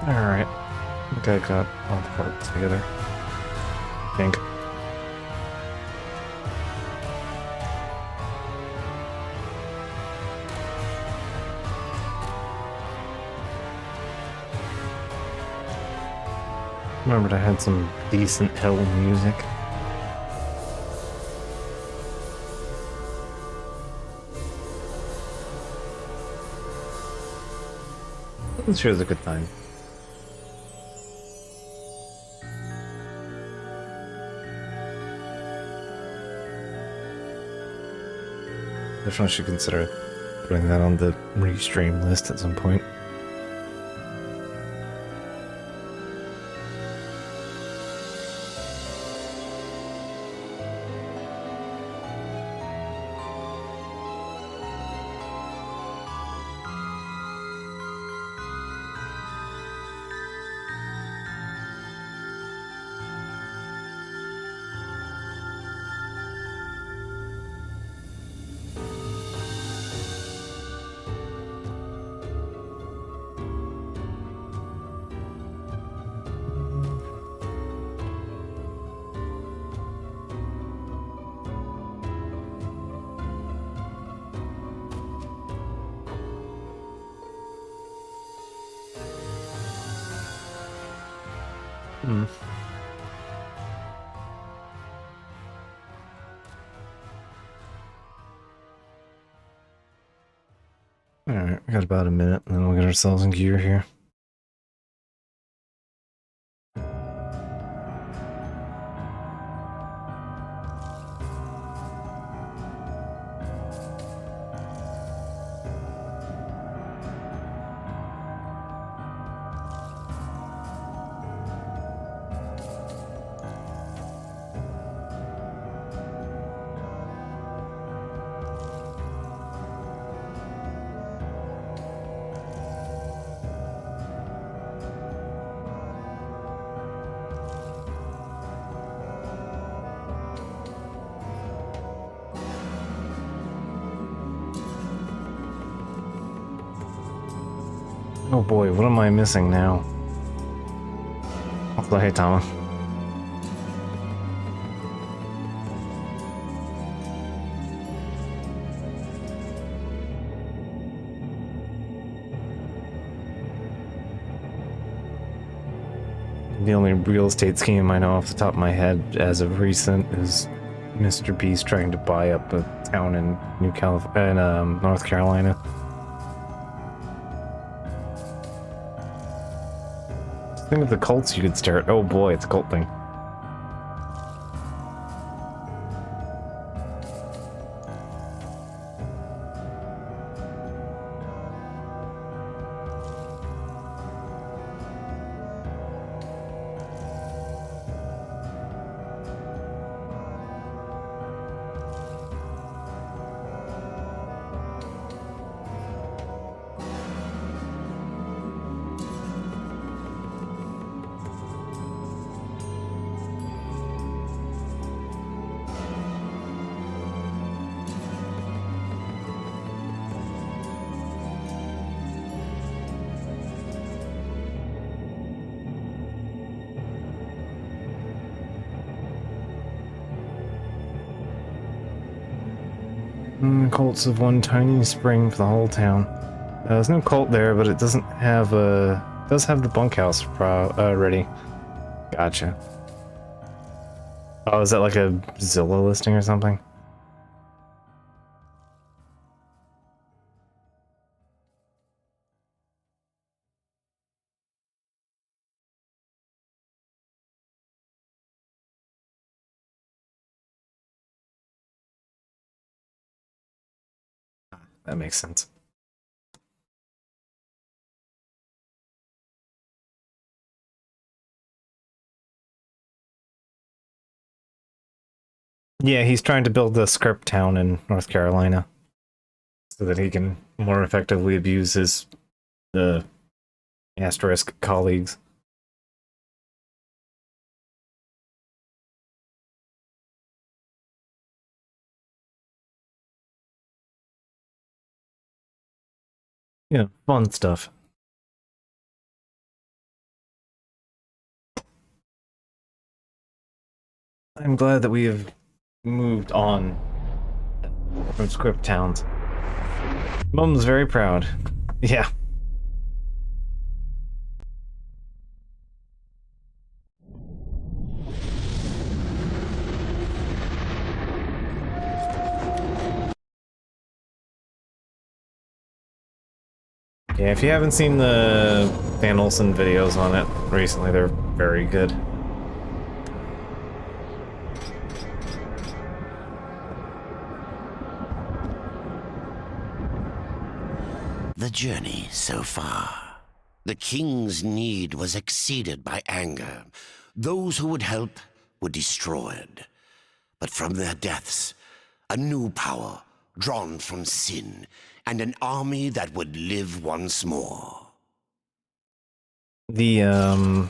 Alright. I think I got all the parts together. I think. Remembered I had some decent hill music. It sure is a good time. Definitely should consider putting that on the restream list at some point. Hmm. Alright, we got about a minute, and then we'll get ourselves in gear here. Oh boy, what am I missing now? Also, hey, Thomas. The only real estate scheme I know off the top of my head as of recent is Mr. Beast trying to buy up a town in North Carolina. Think of the cults you could start. Oh boy, it's a cult thing. Cults of one tiny spring for the whole town. There's no cult there, but it doesn't have a. Does have the bunkhouse ready. Gotcha. Oh, is that like a Zillow listing or something? That makes sense. Yeah, he's trying to build a script town in North Carolina so that he can more effectively abuse his uh, asterisk colleagues. Yeah, fun stuff. I'm glad that we have moved on from script towns. Mom's very proud. Yeah. Yeah, if you haven't seen the Dan Olsen videos on it recently, they're very good. The journey so far. The king's need was exceeded by anger. Those who would help were destroyed. But from their deaths, a new power, drawn from sin, and an army that would live once more. The,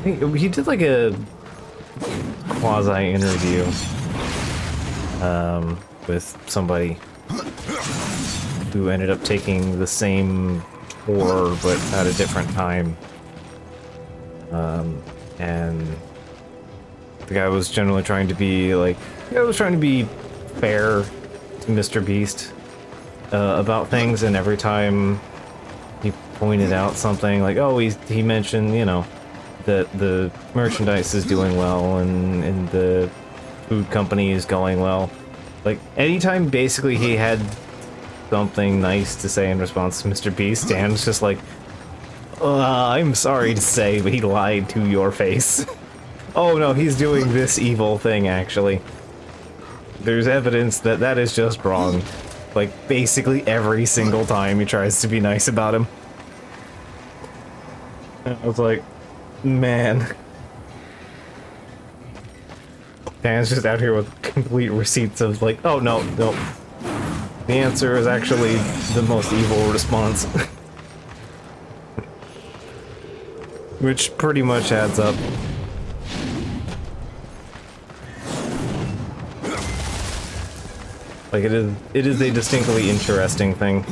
he did like a quasi-interview, with somebody who ended up taking the same tour, but at a different time. And the guy was generally trying to be, like, fair to Mr. Beast, about things, and every time he pointed out something, like, oh, he mentioned, you know, that the merchandise is doing well, and the food company is going well. Like, anytime basically he had something nice to say in response to Mr. Beast, Dan's just like, I'm sorry to say, but he lied to your face. Oh no, he's doing this evil thing, actually. There's evidence that that is just wrong. Like, basically every single time he tries to be nice about him. I was like, man. Dan's just out here with complete receipts of like, oh no, no. The answer is actually the most evil response. Which pretty much adds up. Like, it is a distinctly interesting thing.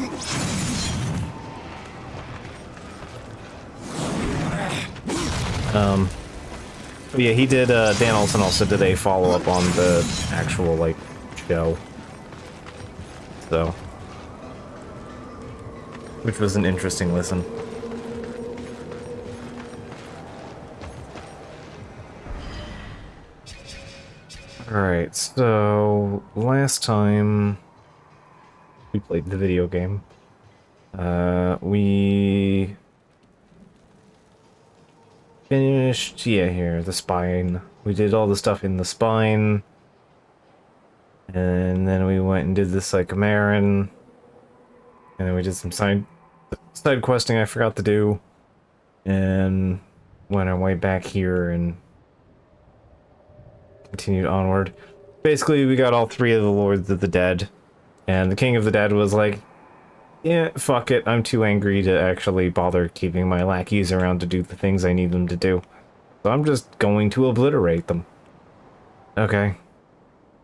But yeah, he did, Dan Olsen also did a follow-up on the actual, like, show. So. Which was an interesting listen. Alright, so last time we played the video game, we finished, here, the spine. We did all the stuff in the spine, and then we went and did the Psychomarin, and then we did some side questing I forgot to do, and went our way back here and continued onward. Basically, we got all three of the Lords of the Dead, and the King of the Dead was like, yeah, fuck it, I'm too angry to actually bother keeping my lackeys around to do the things I need them to do. So I'm just going to obliterate them. Okay.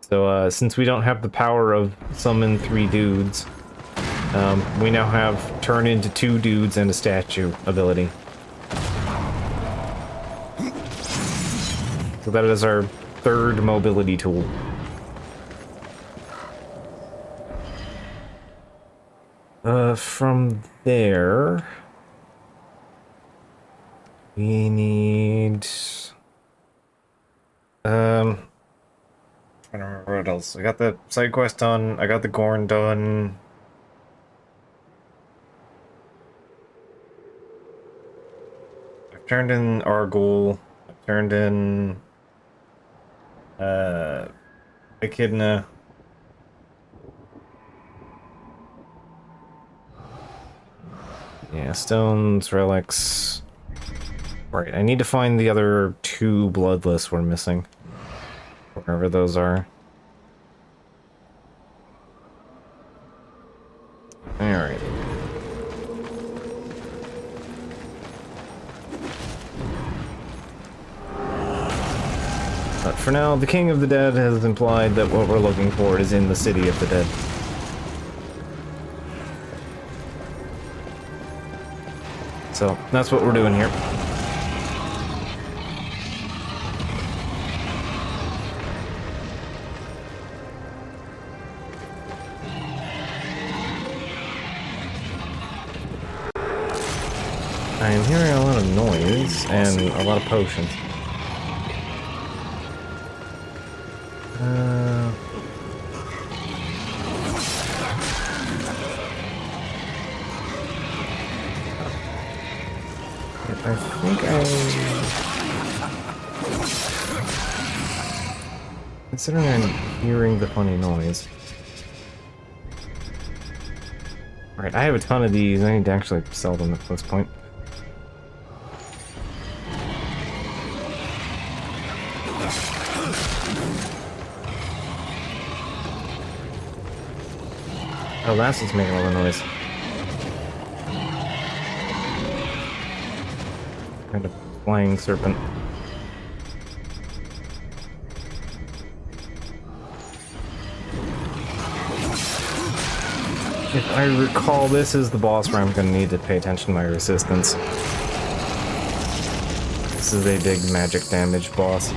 So, since we don't have the power of summon 3 dudes, we now have turn into 2 dudes and a statue ability. So that is our 3rd mobility tool. From there, we need, trying to remember what else. I got the side quest done, I got the Gorn done. I've turned in Argul, I've turned in, Echidna. Yeah, stones, relics. Right, I need to find the other 2 bloodless we're missing. Wherever those are. Alright. But for now, the King of the Dead has implied that what we're looking for is in the City of the Dead. So, that's what we're doing here. I'm hearing a lot of noise and a lot of potions. I think considering I'm hearing the funny noise. Alright, I have a ton of these. I need to actually sell them at this point. Oh, that's what's making all the noise. Kind of flying serpent. If I recall, this is the boss where I'm going to need to pay attention to my resistance. This is a big magic damage boss.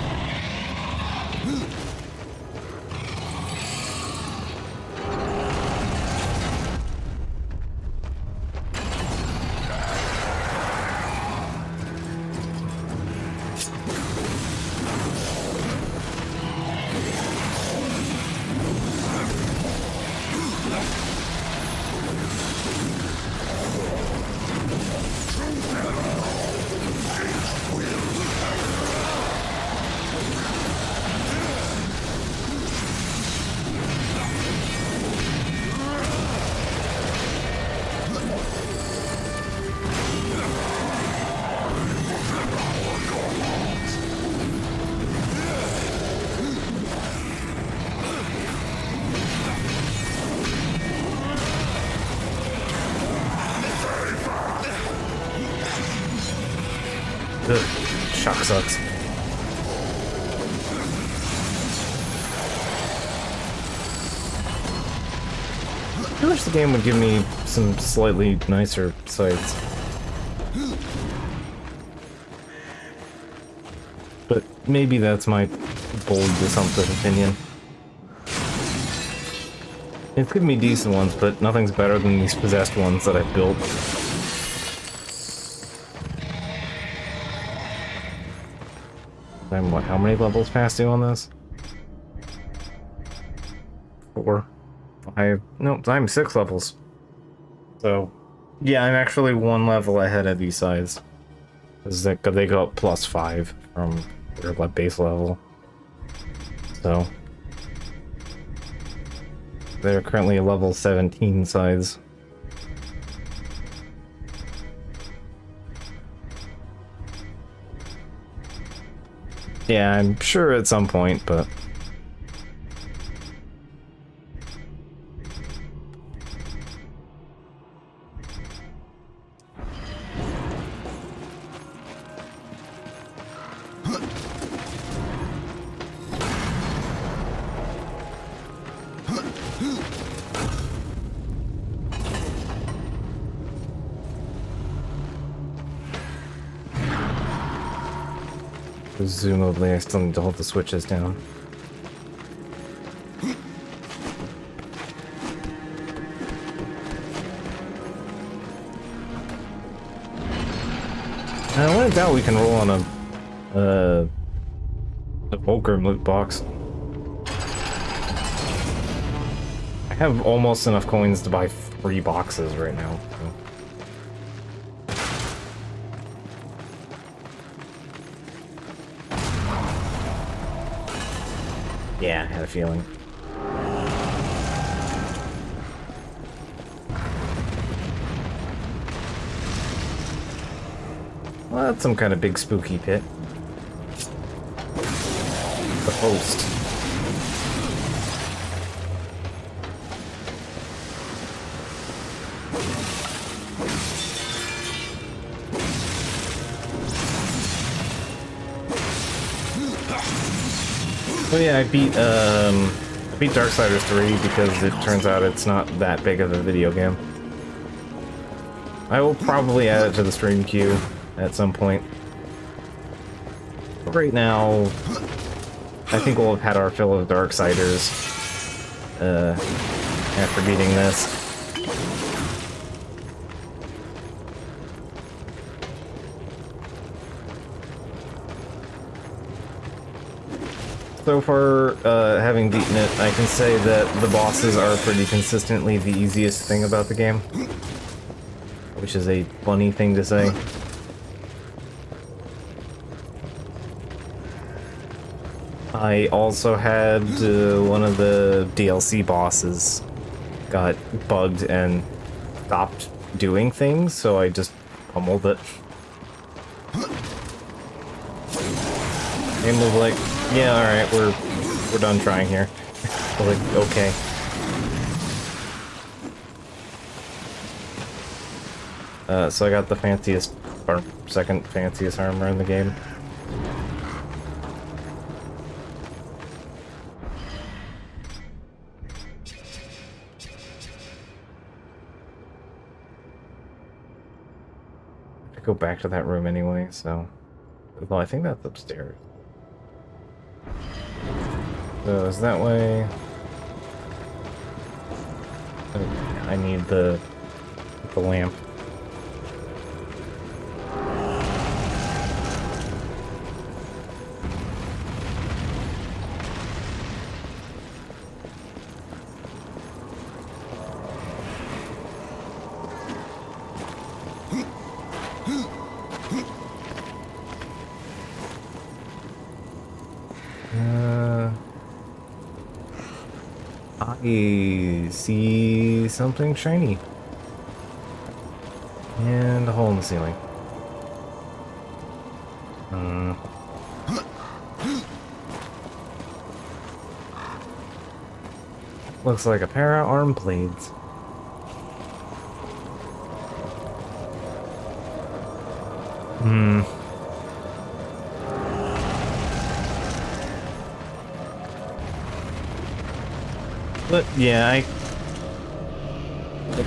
Ugh, shock sucks. I wish the game would give me some slightly nicer sights. But maybe that's my bold, assumptive opinion. It's given me decent ones, but nothing's better than these possessed ones that I've built. I'm what, how many levels past due on this? 4, 5, no, I'm 6 levels. So, yeah, I'm actually 1 level ahead of these sides. Because they go up +5 from their base level. So, they're currently a level 17 sides. Yeah, I'm sure at some point, but... Presumably, I still need to hold the switches down. When in doubt, we can roll on a Fulcrum loot box. I have almost enough coins to buy 3 boxes right now. So. Yeah, I had a feeling. Well, that's some kind of big spooky pit. The host. Oh yeah, I beat Darksiders 3 because it turns out it's not that big of a video game. I will probably add it to the stream queue at some point. But right now, I think we'll have had our fill of Darksiders after beating this. So far, having beaten it, I can say that the bosses are pretty consistently the easiest thing about the game. Which is a funny thing to say. I also had one of the DLC bosses got bugged and stopped doing things, so I just pummeled it. Game was like, yeah, alright, we're done trying here. I was like, okay. So I got the fanciest, or second fanciest armor in the game. I go back to that room anyway, so... Well, I think that's upstairs. So, is that way... Oh, I need the lamp. I see something shiny. And a hole in the ceiling. Looks like a pair of arm blades. But yeah, I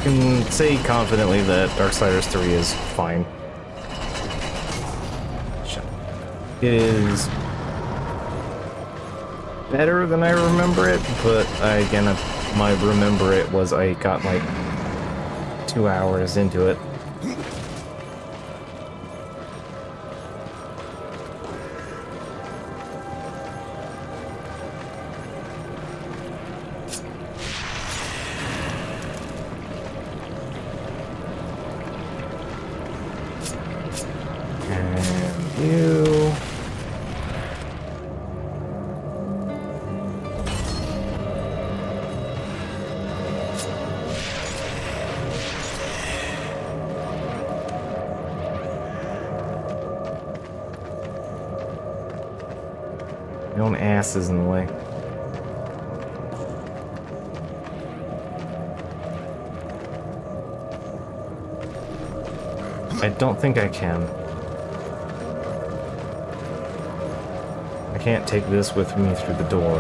can say confidently that Darksiders 3 is fine. It is better than I remember it, but again, my remember it was I got like 2 hours into it. Your own ass is in the way. I don't think I can. I can't take this with me through the door.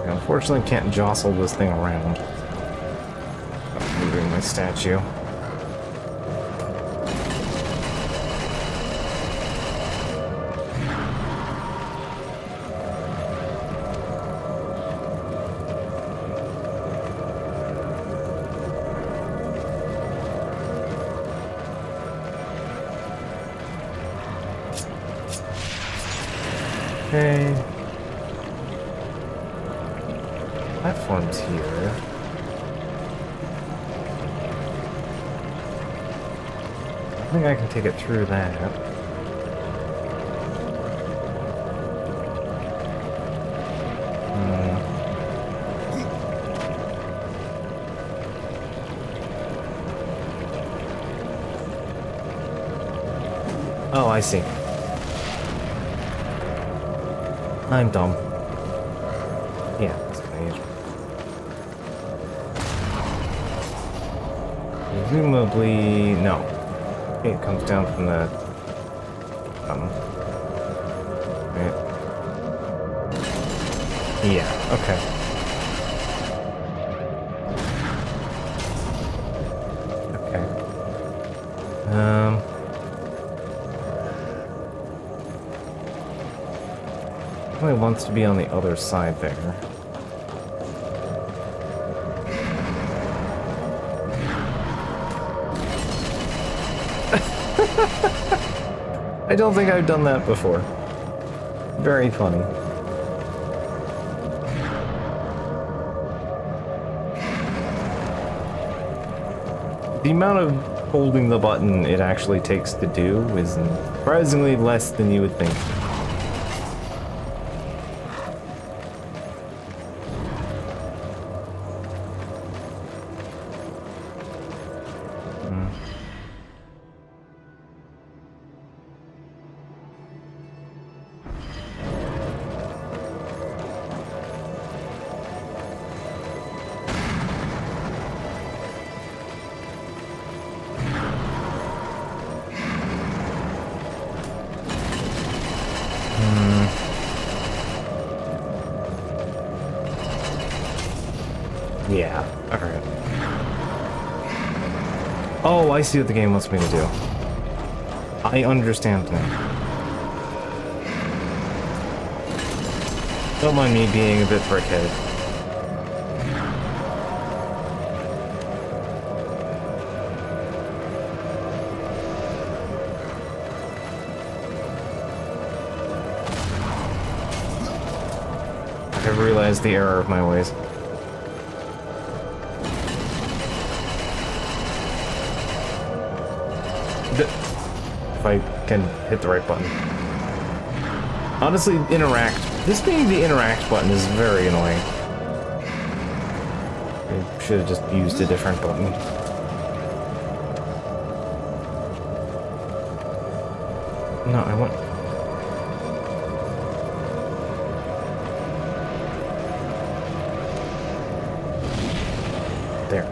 I unfortunately can't jostle this thing around. I'm moving my statue. Okay. Platform's here. I think I can take it through that. Oh, I see. I'm dumb. Yeah, that's page. Presumably, no. It comes down from the... right. Yeah, okay. Okay. Probably wants to be on the other side there. I don't think I've done that before. Very funny. The amount of holding the button it actually takes to do is surprisingly less than you would think. Yeah, alright. Oh, I see what the game wants me to do. I understand now. Don't mind me being a bit brickheaded. I've realized the error of my ways. If I can hit the right button. Honestly, interact. This being the interact button is very annoying. I should have just used a different button. No, I want... There.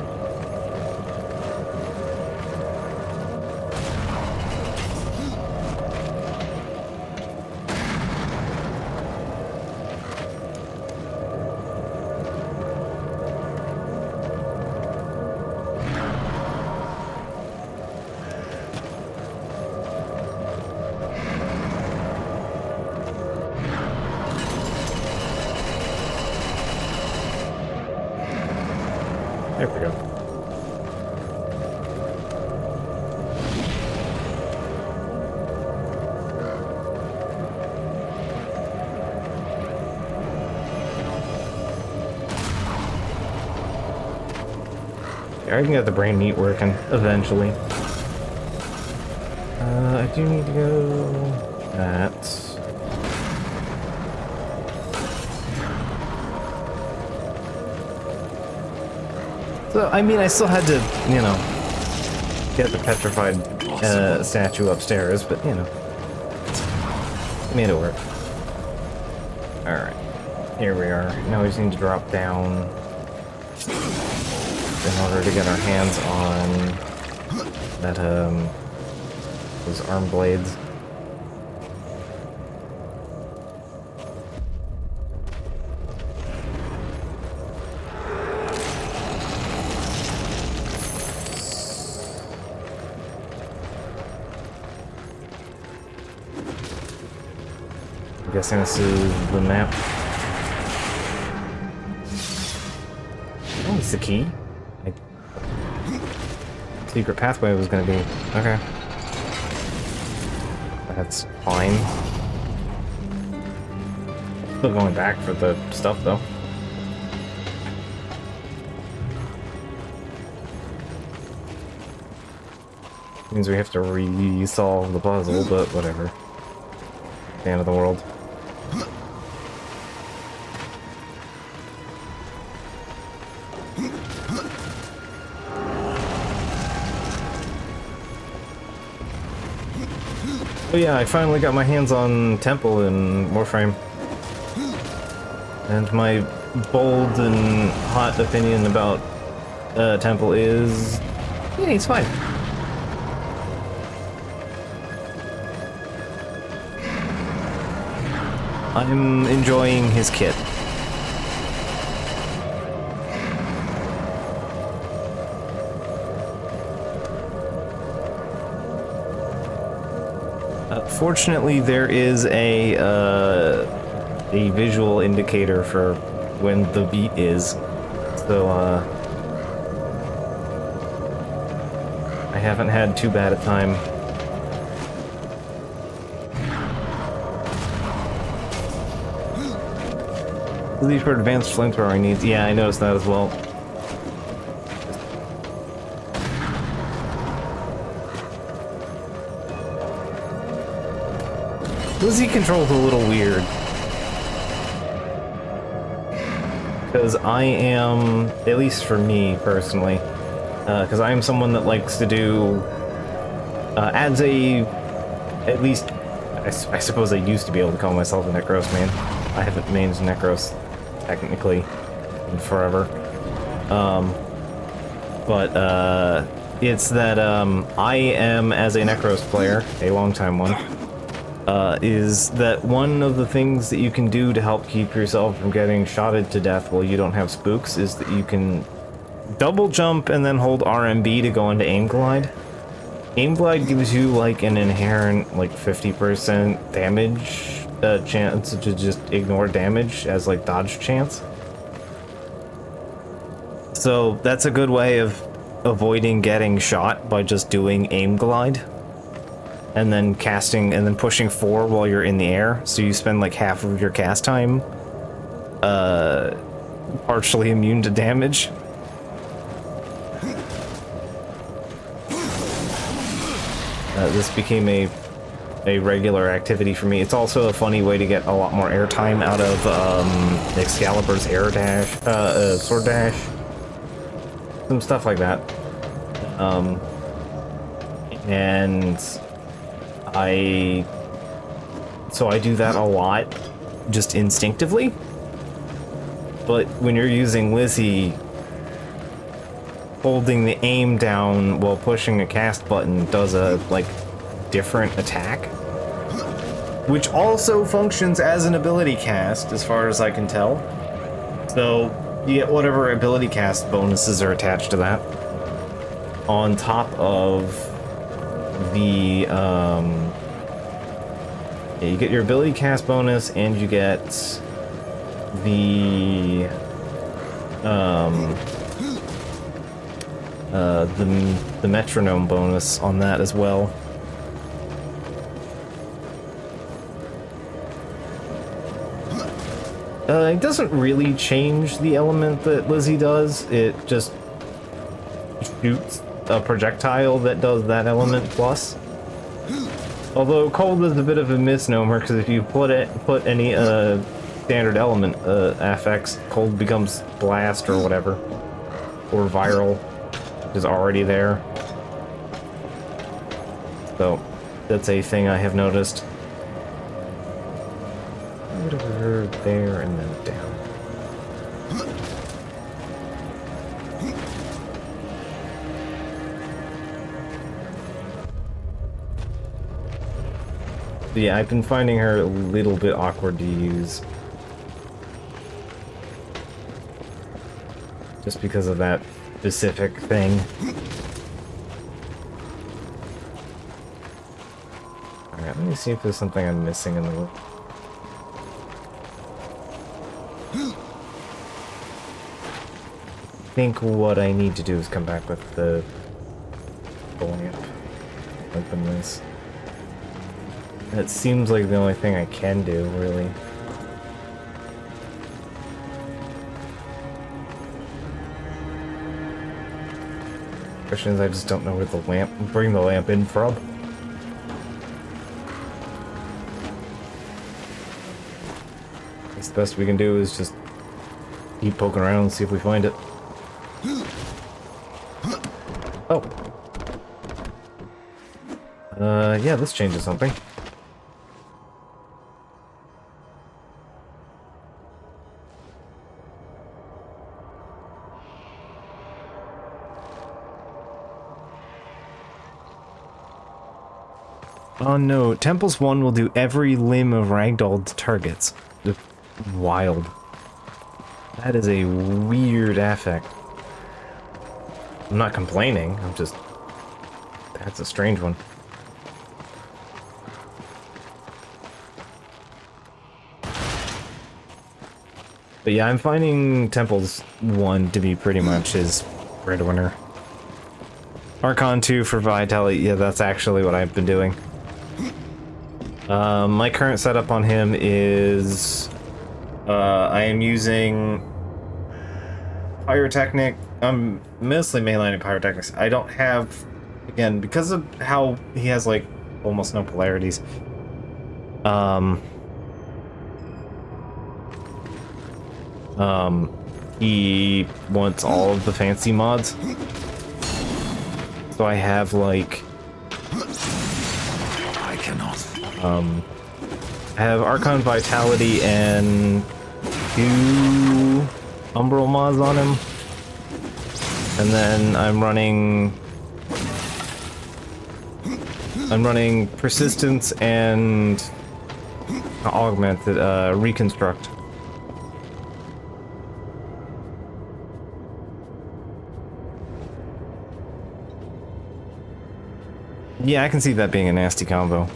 There we go. I can get the brain meat working eventually. I do need to go that. So, I mean, I still had to, you know, get the petrified statue upstairs, but, you know, made it work. Alright, here we are. Now we just need to drop down in order to get our hands on that, those arm blades. I'm guessing this is the map. Oh, it's the key. Secret pathway was gonna be. Okay. That's fine. Still going back for the stuff though. Means we have to re-solve the puzzle, but whatever. The end of the world. Oh yeah, I finally got my hands on Temple in Warframe. And my bold and hot opinion about Temple is... yeah, he's fine. I'm enjoying his kit. Fortunately, there is a visual indicator for when the beat is, so I haven't had too bad a time These for advanced flamethrowing needs. Yeah, I noticed that as well. Lizzie control's a little weird. Because I am, at least for me personally, because I am someone that likes to do, adds a, at least, I suppose I used to be able to call myself a Necros man. I haven't managed Necros, technically, in forever. It's that, I am, as a Necros player, a long-time one, is that one of the things that you can do to help keep yourself from getting shotted to death while you don't have spooks is that you can double jump and then hold RMB to go into aim glide. Aim glide gives you like an inherent like 50% damage chance to just ignore damage as like dodge chance. So that's a good way of avoiding getting shot by just doing aim glide. And then casting and then pushing 4 while you're in the air, so you spend like half of your cast time partially immune to damage. This became a regular activity for me. It's also a funny way to get a lot more airtime out of Excalibur's air dash, sword dash, some stuff like that. So I do that a lot, just instinctively. But when you're using Lizzie, holding the aim down while pushing a cast button does a, like, different attack. Which also functions as an ability cast, as far as I can tell. So, you get whatever ability cast bonuses are attached to that. On top of the, yeah, you get your ability cast bonus, and you get the metronome bonus on that as well. It doesn't really change the element that Lizzie does. It just shoots a projectile that does that element plus. Although cold is a bit of a misnomer, because if you put any standard element affects, cold becomes blast or whatever, or viral, which is already there. So that's a thing I have noticed. Over there and then down. But yeah, I've been finding her a little bit awkward to use. Just because of that specific thing. Alright, let me see if there's something I'm missing in the room. I think what I need to do is come back with the lamp. Open this. That seems like the only thing I can do, really. Question is, I just don't know where the bring the lamp in from. I guess the best we can do is just keep poking around and see if we find it. Oh. Yeah, this changes something. Oh no, Temples 1 will do every limb of ragdolled targets. Wild. That is a weird affect. I'm not complaining, I'm just... That's a strange one. But yeah, I'm finding Temples 1 to be pretty much his breadwinner. Archon 2 for Vitality, yeah, that's actually what I've been doing. My current setup on him is I am using Pyrotechnic. I'm mostly mainlining Pyrotechnics. I don't have, again, because of how he has, like, almost no polarities. He wants all of the fancy mods. So I have, like... I cannot. I have Archon Vitality and 2 Umbral mods on him. And then I'm running Persistence and Augmented, Reconstruct. Yeah, I can see that being a nasty combo.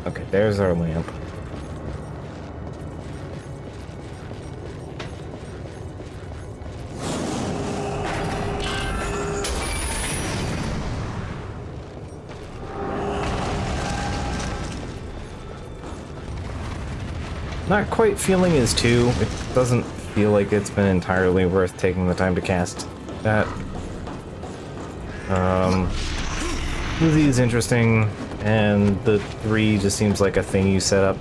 Okay, there's our lamp. Not quite feeling his 2. It doesn't feel like it's been entirely worth taking the time to cast that. Uzi is interesting, and the 3 just seems like a thing you set up.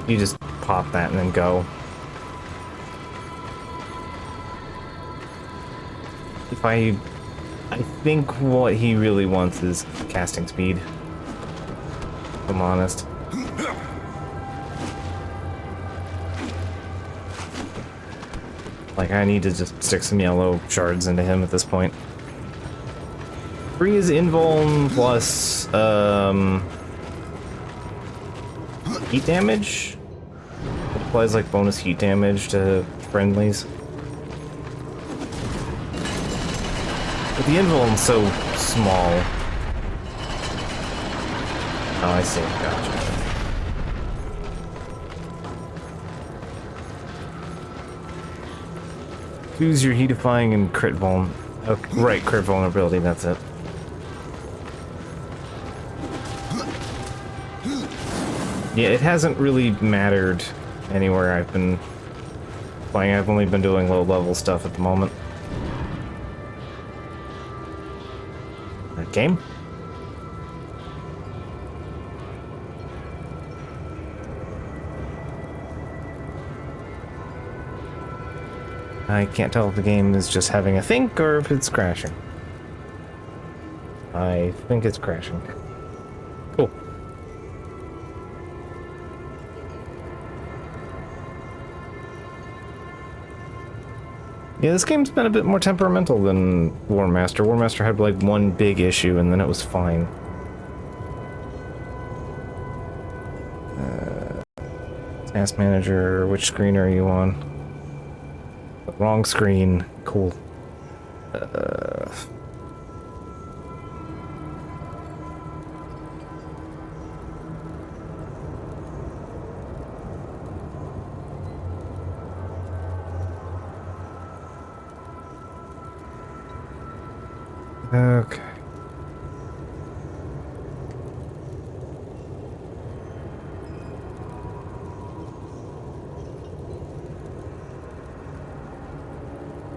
You just pop that and then go. I think what he really wants is casting speed, if I'm honest. Like, I need to just stick some yellow shards into him at this point. 3 is invuln plus, heat damage? It applies, like, bonus heat damage to friendlies. But the invuln's so small. Oh, I see. Gotcha. Choose your heatifying and crit vuln. Okay, right, crit vulnerability, that's it. Yeah, it hasn't really mattered anywhere I've been playing. I've only been doing low-level stuff at the moment. That game? I can't tell if the game is just having a think or if it's crashing. I think it's crashing. Cool. Yeah, this game's been a bit more temperamental than War Master. War Master had like one big issue and then it was fine. Task Manager, which screen are you on? The wrong screen. Cool. Okay.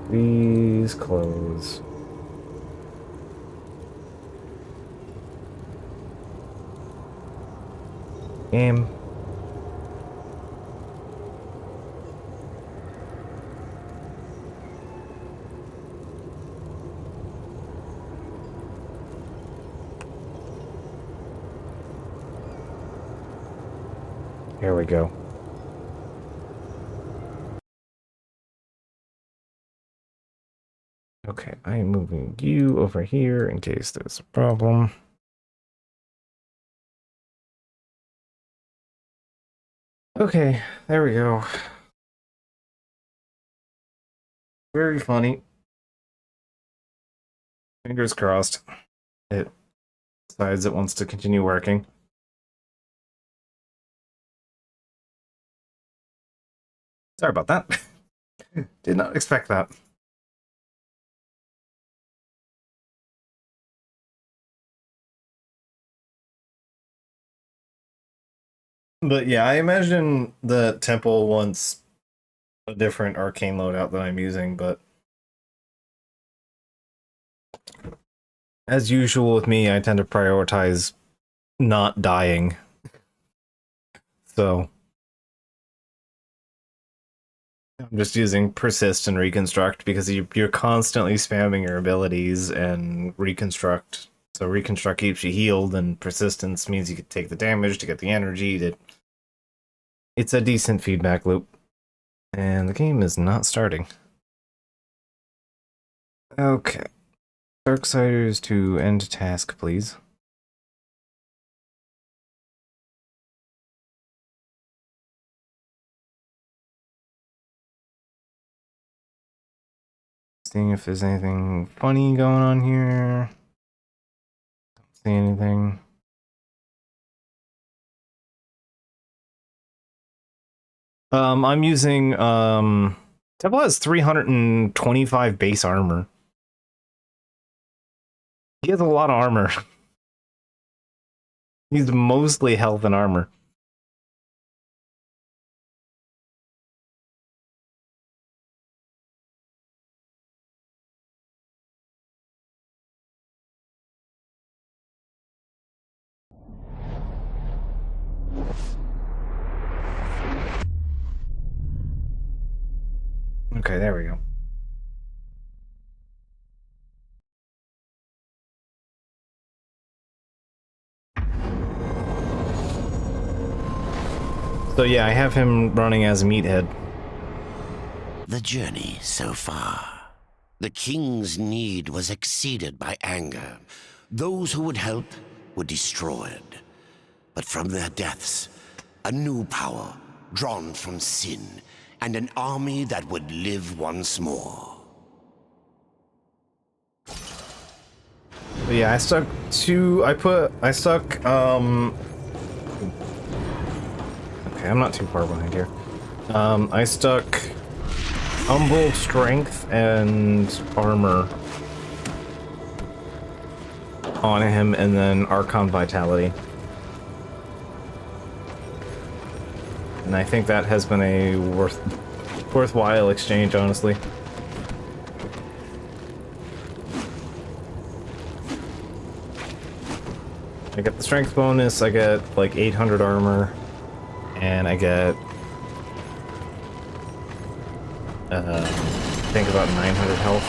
Please close. Game. Here we go. Okay, I am moving you over here in case there's a problem. Okay, there we go. Very funny. Fingers crossed. It decides it wants to continue working. Sorry about that. Did not expect that. But yeah, I imagine the temple wants a different arcane loadout that I'm using, but as usual with me, I tend to prioritize not dying. So I'm just using persist and reconstruct because you're constantly spamming your abilities and reconstruct. So reconstruct keeps you healed, and persistence means you can take the damage to get the energy. It's a decent feedback loop. And the game is not starting. Okay. Darksiders to end task, please. Seeing if there's anything funny going on here. Don't see anything. I'm using Temple has 325 base armor. He has a lot of armor. He's mostly health and armor. Okay, there we go. So yeah, I have him running as a meathead. The journey so far. The king's need was exceeded by anger. Those who would help were destroyed. But from their deaths, a new power, drawn from sin, and an army that would live once more. But yeah, I stuck okay, I'm not too far behind here. I stuck Humble Strength and Armor on him, and then Archon Vitality. And I think that has been a worthwhile exchange, honestly. I get the strength bonus, I get like 800 armor, and I get I think about 900 health.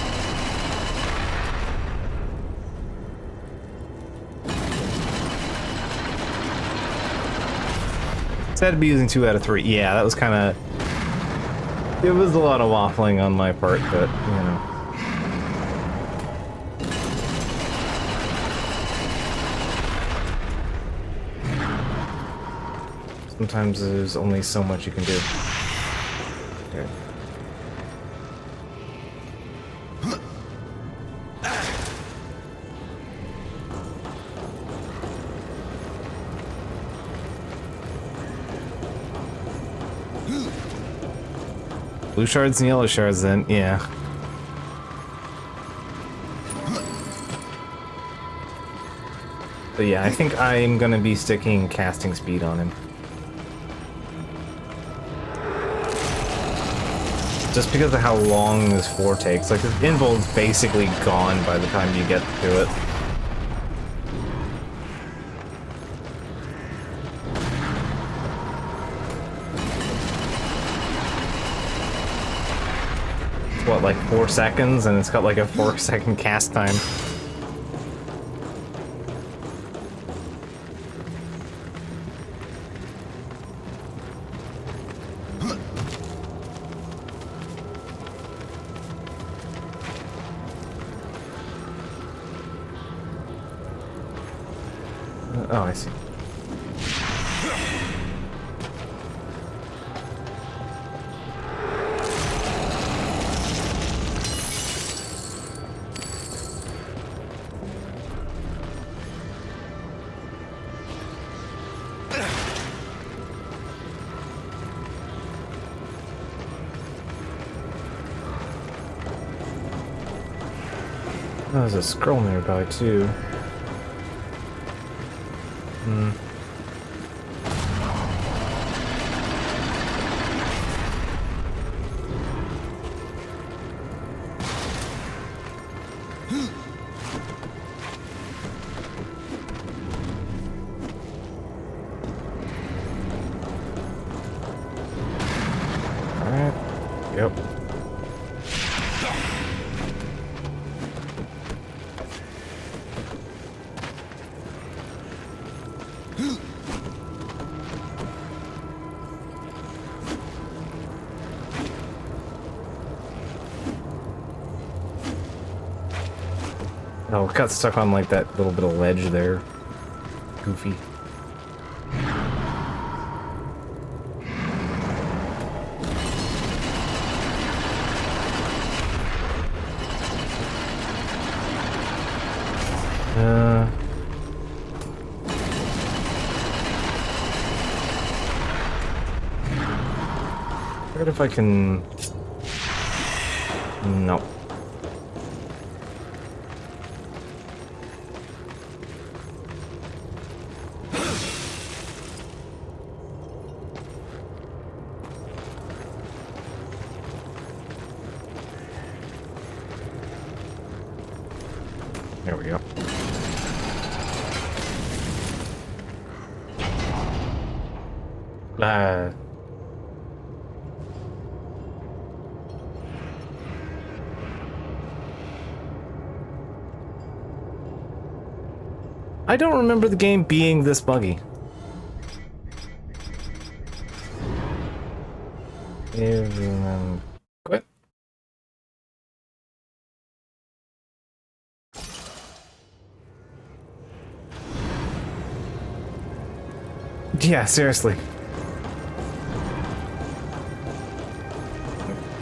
Said to be using 2 out of 3. Yeah, that was kind of... It was a lot of waffling on my part, but, you know. Sometimes there's only so much you can do. Okay. Blue shards and yellow shards then, yeah. But yeah, I think I'm gonna be sticking casting speed on him. Just because of how long this 4 takes. Like, his invol's basically gone by the time you get to it. What, like 4 seconds, and it's got like a 4-second cast time. Oh, I see. Oh, there's a scroll nearby, too. Yep. Oh, got stuck on like that little bit of ledge there. Goofy. What if I can... No. There we go. I don't remember the game being this buggy. Quit. Yeah, seriously.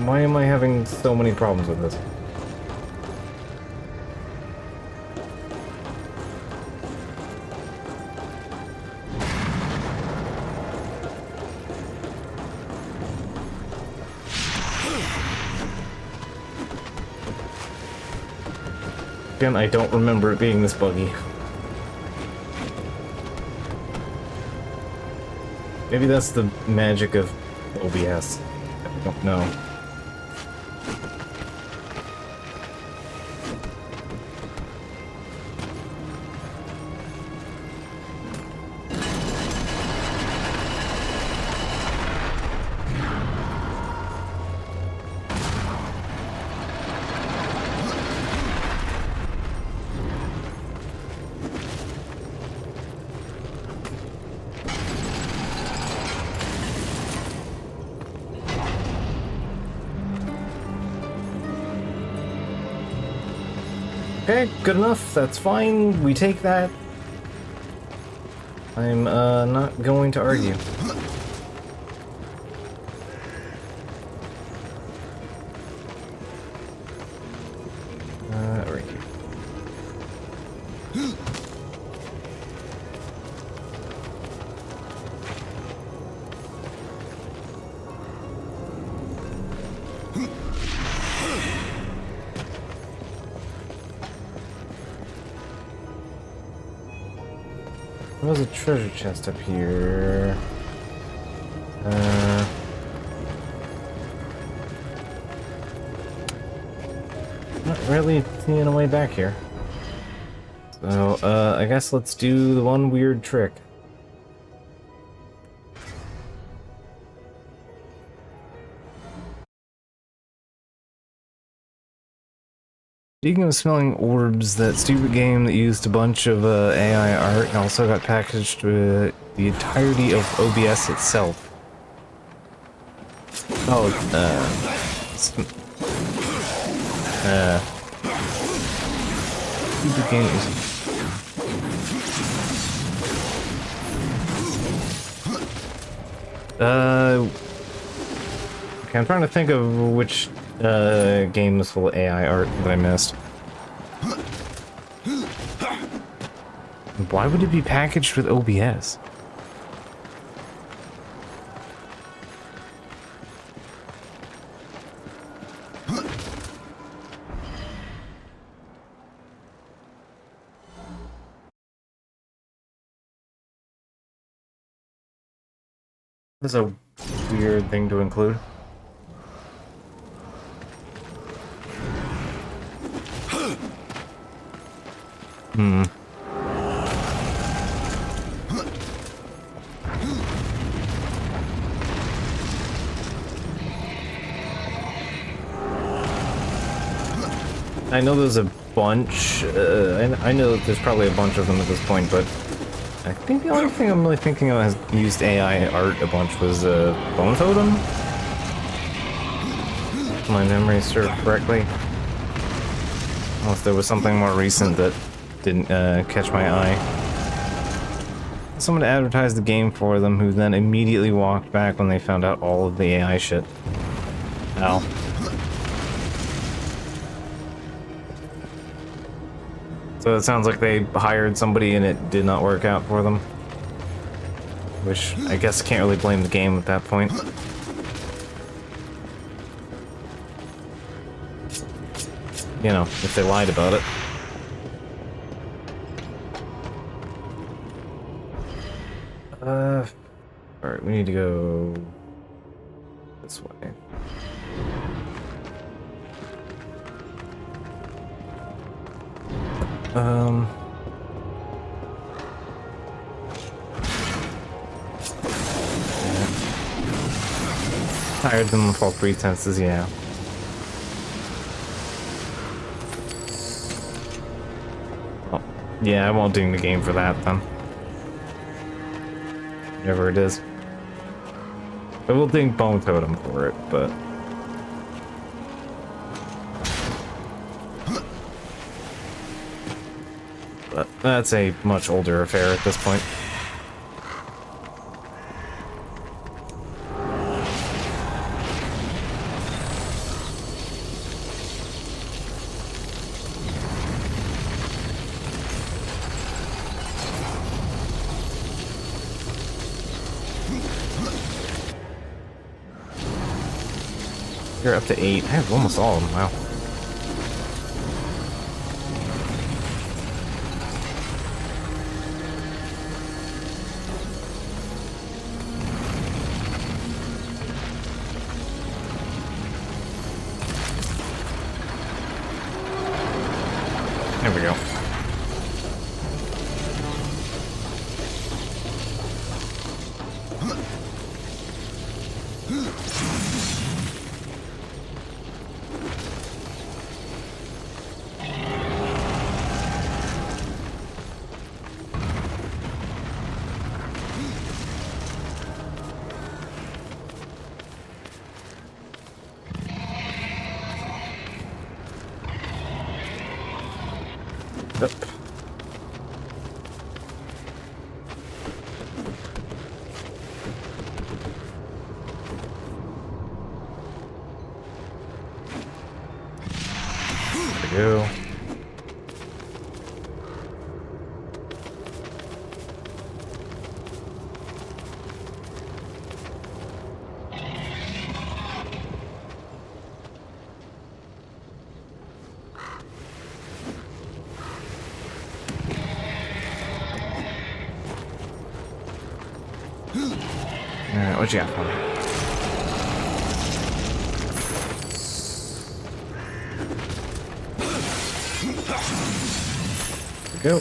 Why am I having so many problems with this? Again, I don't remember it being this buggy. Maybe that's the magic of OBS. I don't know. Okay, good enough. That's fine. We take that. I'm not going to argue. Right here. There's a treasure chest up here. Not really seeing a way back here. So, I guess let's do the one weird trick. Speaking of smelling orbs, that stupid game that used a bunch of AI art and also got packaged with the entirety of OBS itself. Oh, stupid games. Okay, I'm trying to think of which game was full of AI art that I missed. Why would it be packaged with OBS? That's a weird thing to include. I know there's a bunch. I know that there's probably a bunch of them at this point, but I think the only thing I'm really thinking of has used AI art a bunch was Bone Totem. If my memory serves correctly. Unless there was something more recent that didn't catch my eye. Someone advertised the game for them, who then immediately walked back when they found out all of the AI shit. Ow. So it sounds like they hired somebody and it did not work out for them. Which, I guess, can't really blame the game at that point. You know, if they lied about it. Alright, we need to go this way. Hired them with all pretenses, yeah. Well, yeah, I won't ding the game for that then. Whatever it is. I will ding Bone Totem for it, but... that's a much older affair at this point. You're up to 8. I have almost all of them. Wow. There we go. Yep. There we go. Alright, what you got for me? There we go.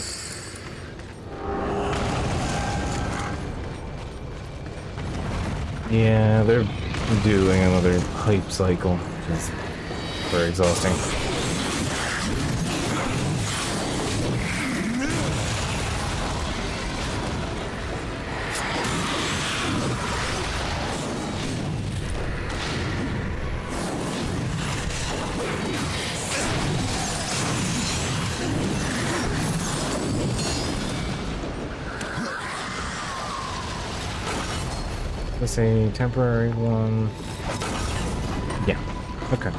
Yeah, they're doing another hype cycle, which is very exhausting. Let's say temporary one. Yeah. Okay.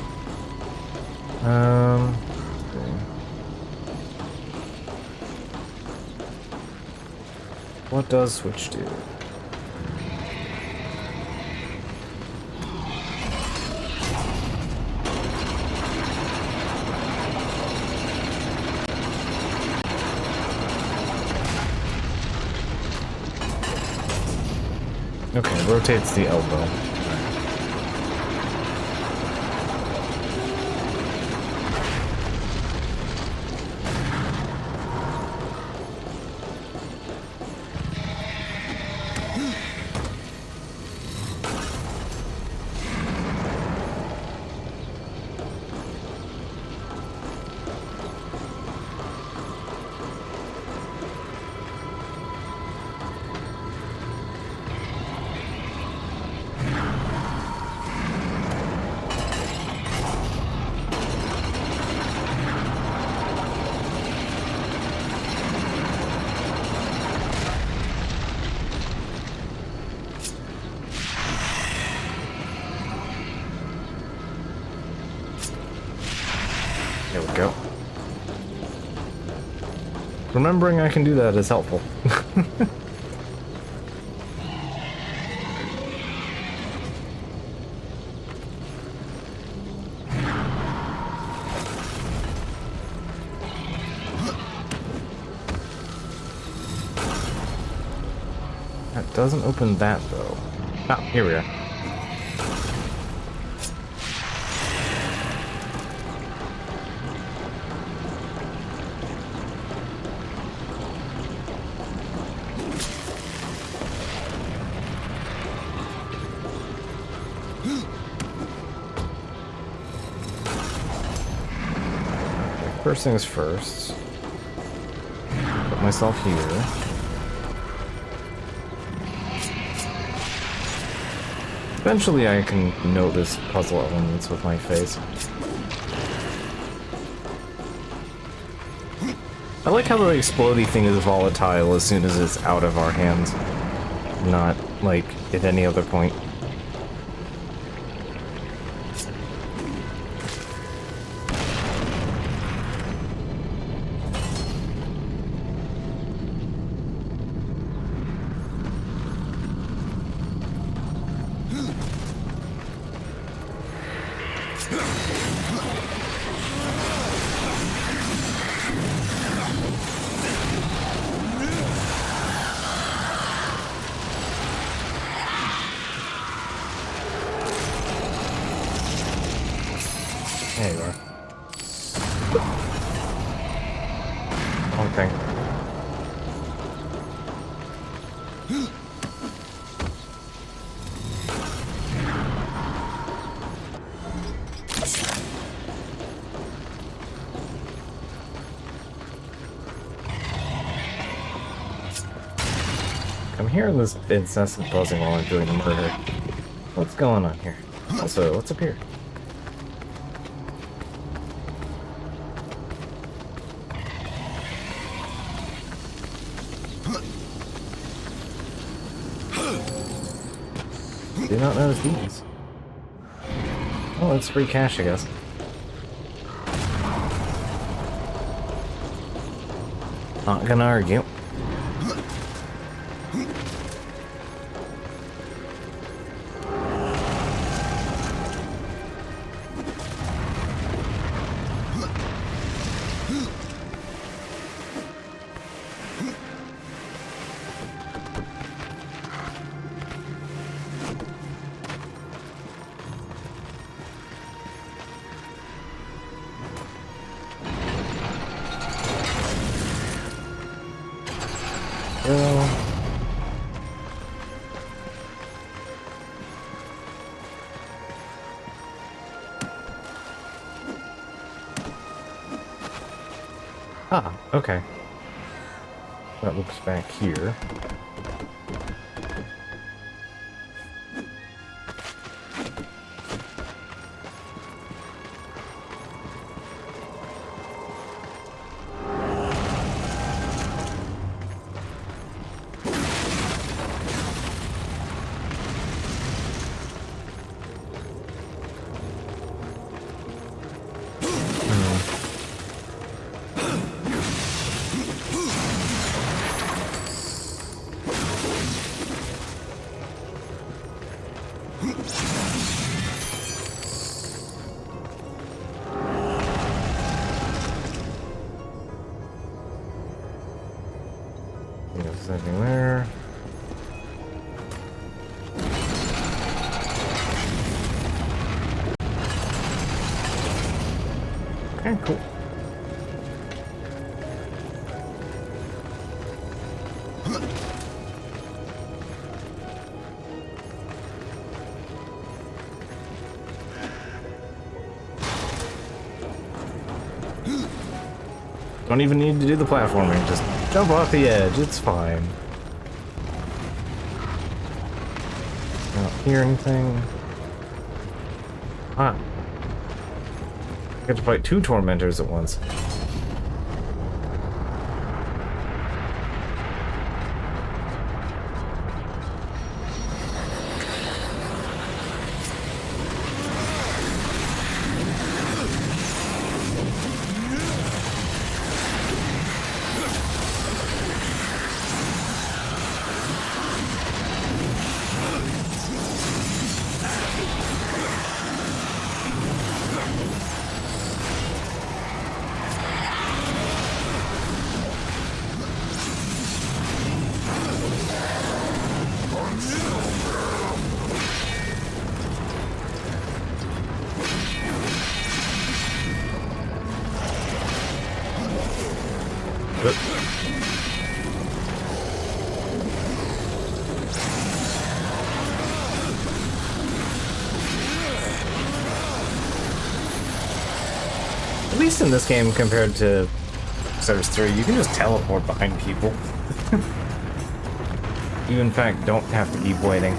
What does switch do? Okay, rotates the elbow. remembering I can do that is helpful. That doesn't open that, though. Ah, here we are. First things first. Put myself here. Eventually I can notice puzzle elements with my face. I like how the explodey thing is volatile as soon as it's out of our hands. Not, like, at any other point. There you are. Okay. I'm hearing this incessant buzzing while I'm doing the murder. What's going on here? Also, what's up here? Did not notice these. Oh, it's free cash, I guess. Not gonna argue. Ah, okay. That looks back here. There's nothing there. Okay, cool. Don't even need to do the platforming, just jump off the edge, it's fine. Don't hear anything. Ah. I get to fight two tormentors at once. least in this game compared to Darksiders 3, you can just teleport behind people. You in fact don't have to keep waiting.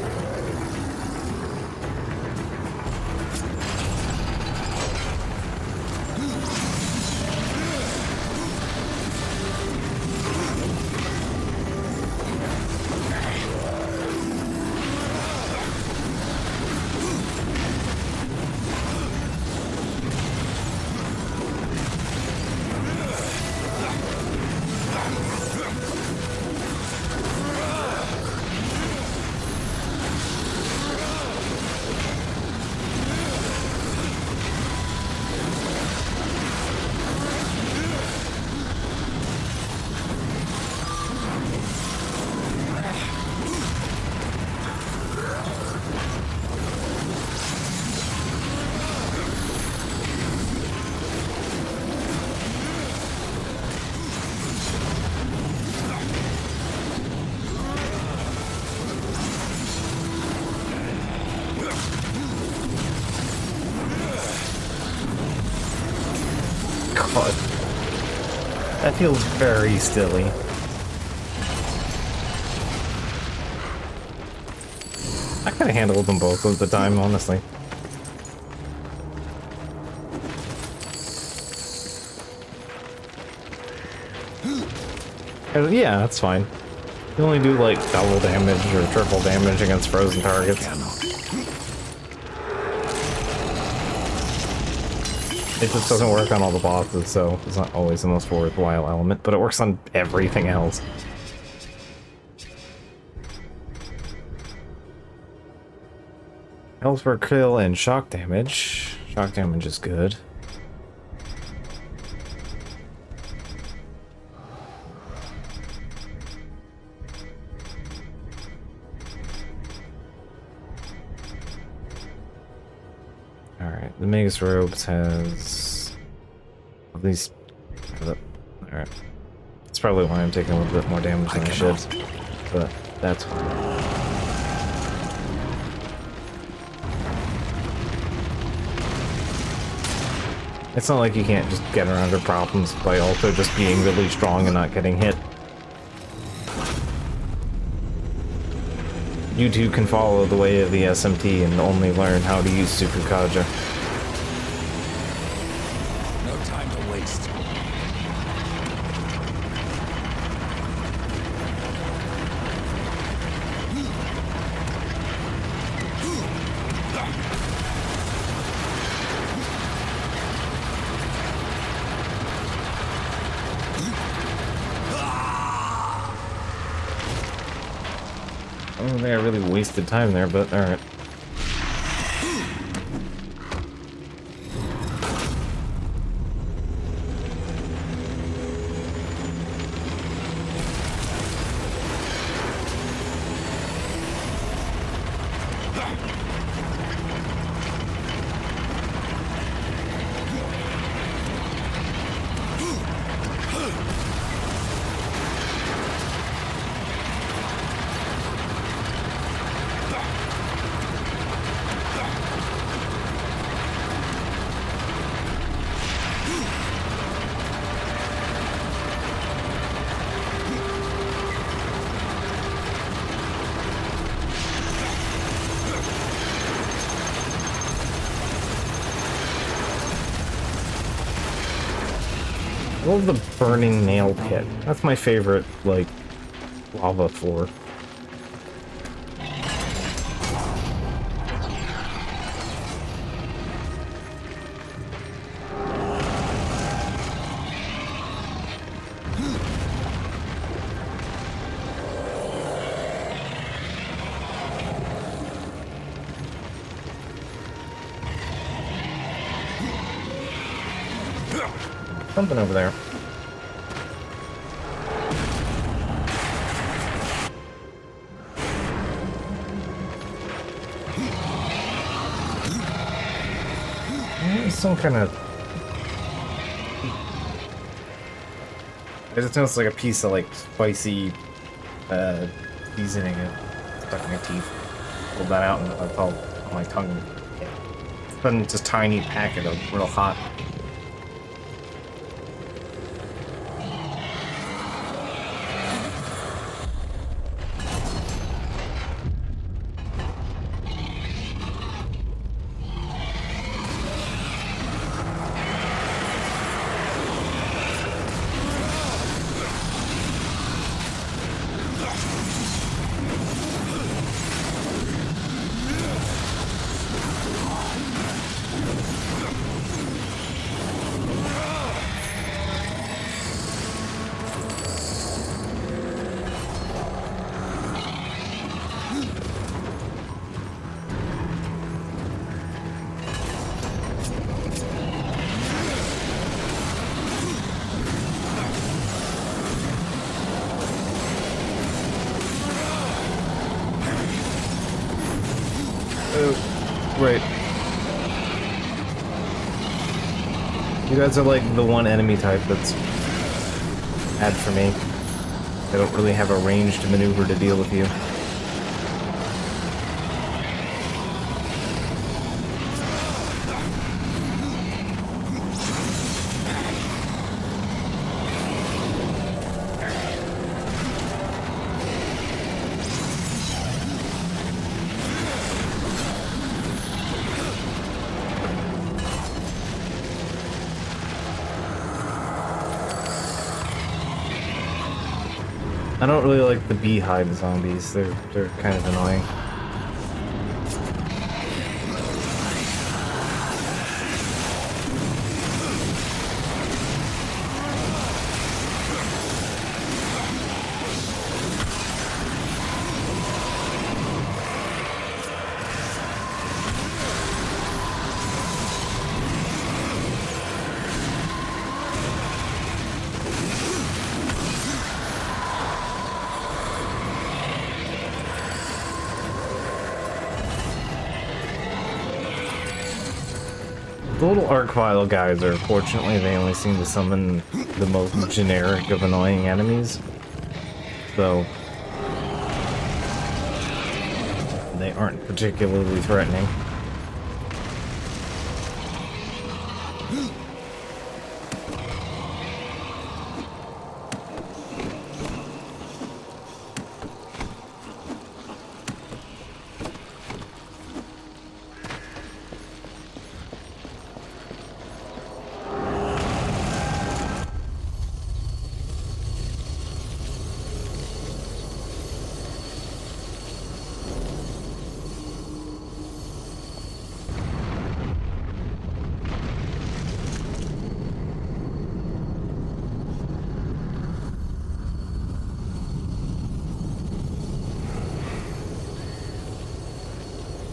God. That feels very silly. I could have handled them both at the time, honestly. Yeah, that's fine. You only do like double damage or triple damage against frozen targets. It just doesn't work on all the bosses, so it's not always the most worthwhile element, but it works on everything else. Health per kill and shock damage. Shock damage is good. Alright, the Magus Robes has at least. Alright. That's probably why I'm taking a little bit more damage than I should. But that's fine. It's not like you can't just get around your problems by also just being really strong and not getting hit. You too can follow the way of the SMT and only learn how to use Super Kaja. No time to waste. I don't think I really wasted time there, but alright. I love the burning nail pit. That's my favorite, like, lava floor. Something over there. Some kind of... I just noticed like a piece of like spicy seasoning stuck in my teeth. Pulled that out and I felt on my tongue. It's been just a tiny packet of real hot Right. You guys are like the one enemy type that's bad for me. I don't really have a ranged maneuver to deal with you. I don't really like the beehive zombies. They're kind of annoying. The little arc-vile guys are, fortunately, they only seem to summon the most generic of annoying enemies. So they aren't particularly threatening.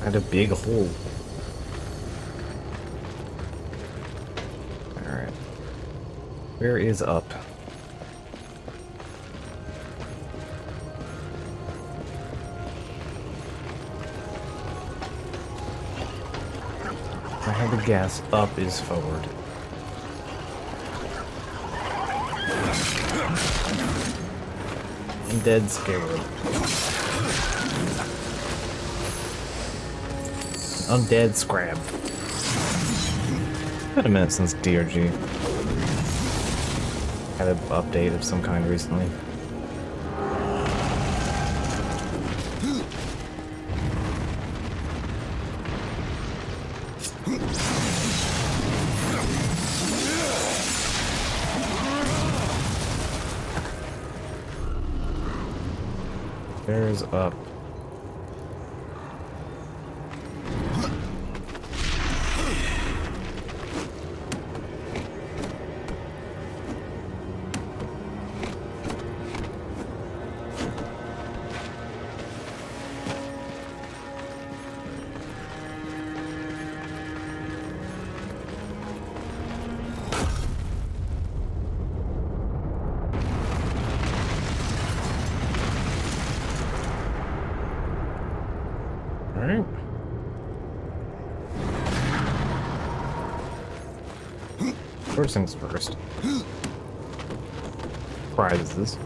Had a big hole. Alright. Where is up? I have the gas up is forward. I'm dead scared. Undead scrab. Been a minute since DRG had an update of some kind recently. There's up. Alright. First things first. Prizes.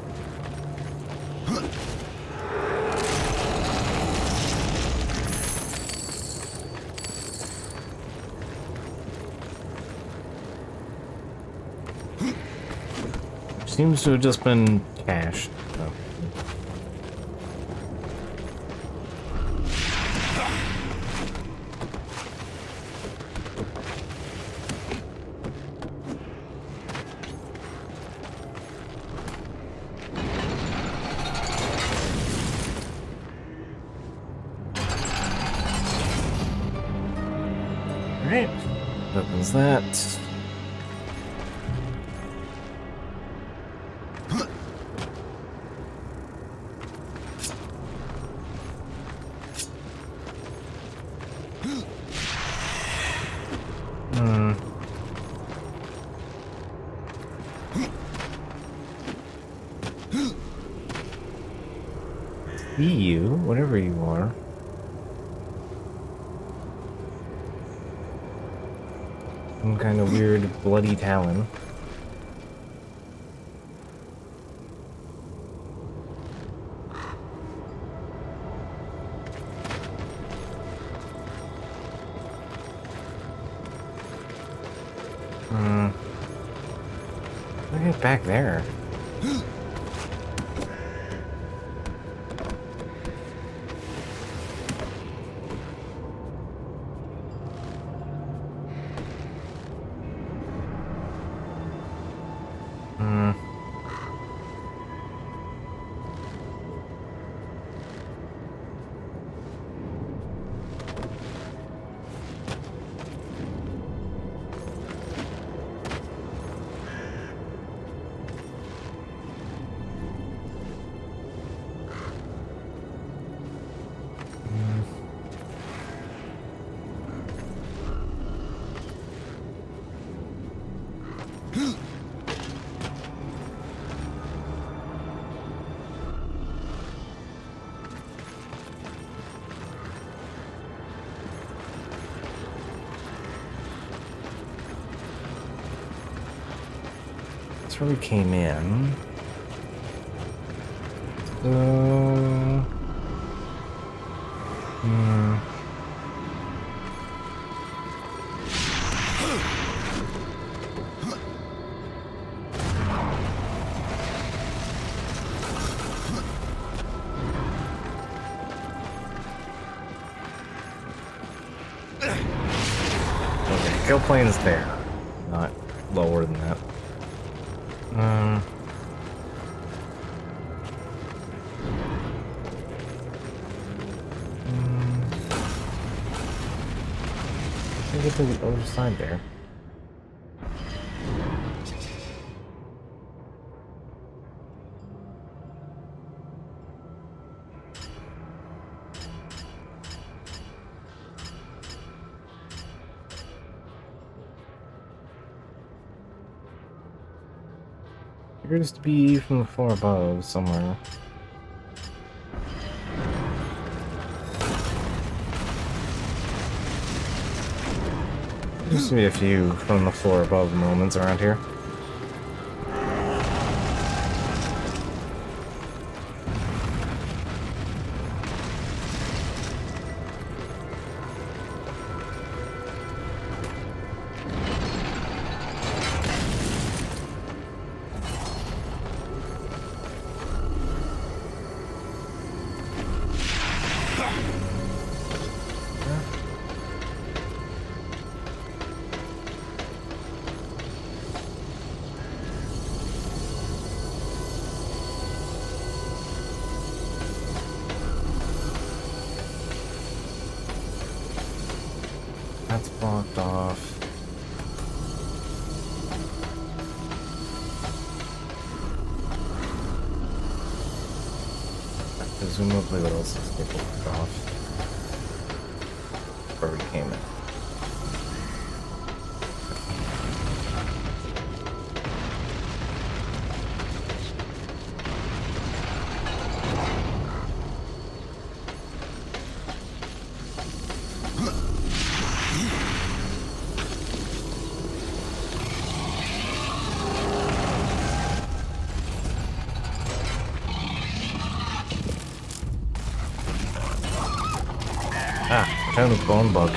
Seems to have just been cash. Oh. Alright, opens that. See you, whatever you are. Some kind of weird bloody talon. Look at back there. That's where we came in. So... Okay, kill plane's there. Not lower than that. Get to the other side there. Appears to be from the floor above somewhere. Seems to be a few from the floor above moments around here. That's blocked off. Presumably what else is blocked off? Where we came in. Ah, found a bone bug.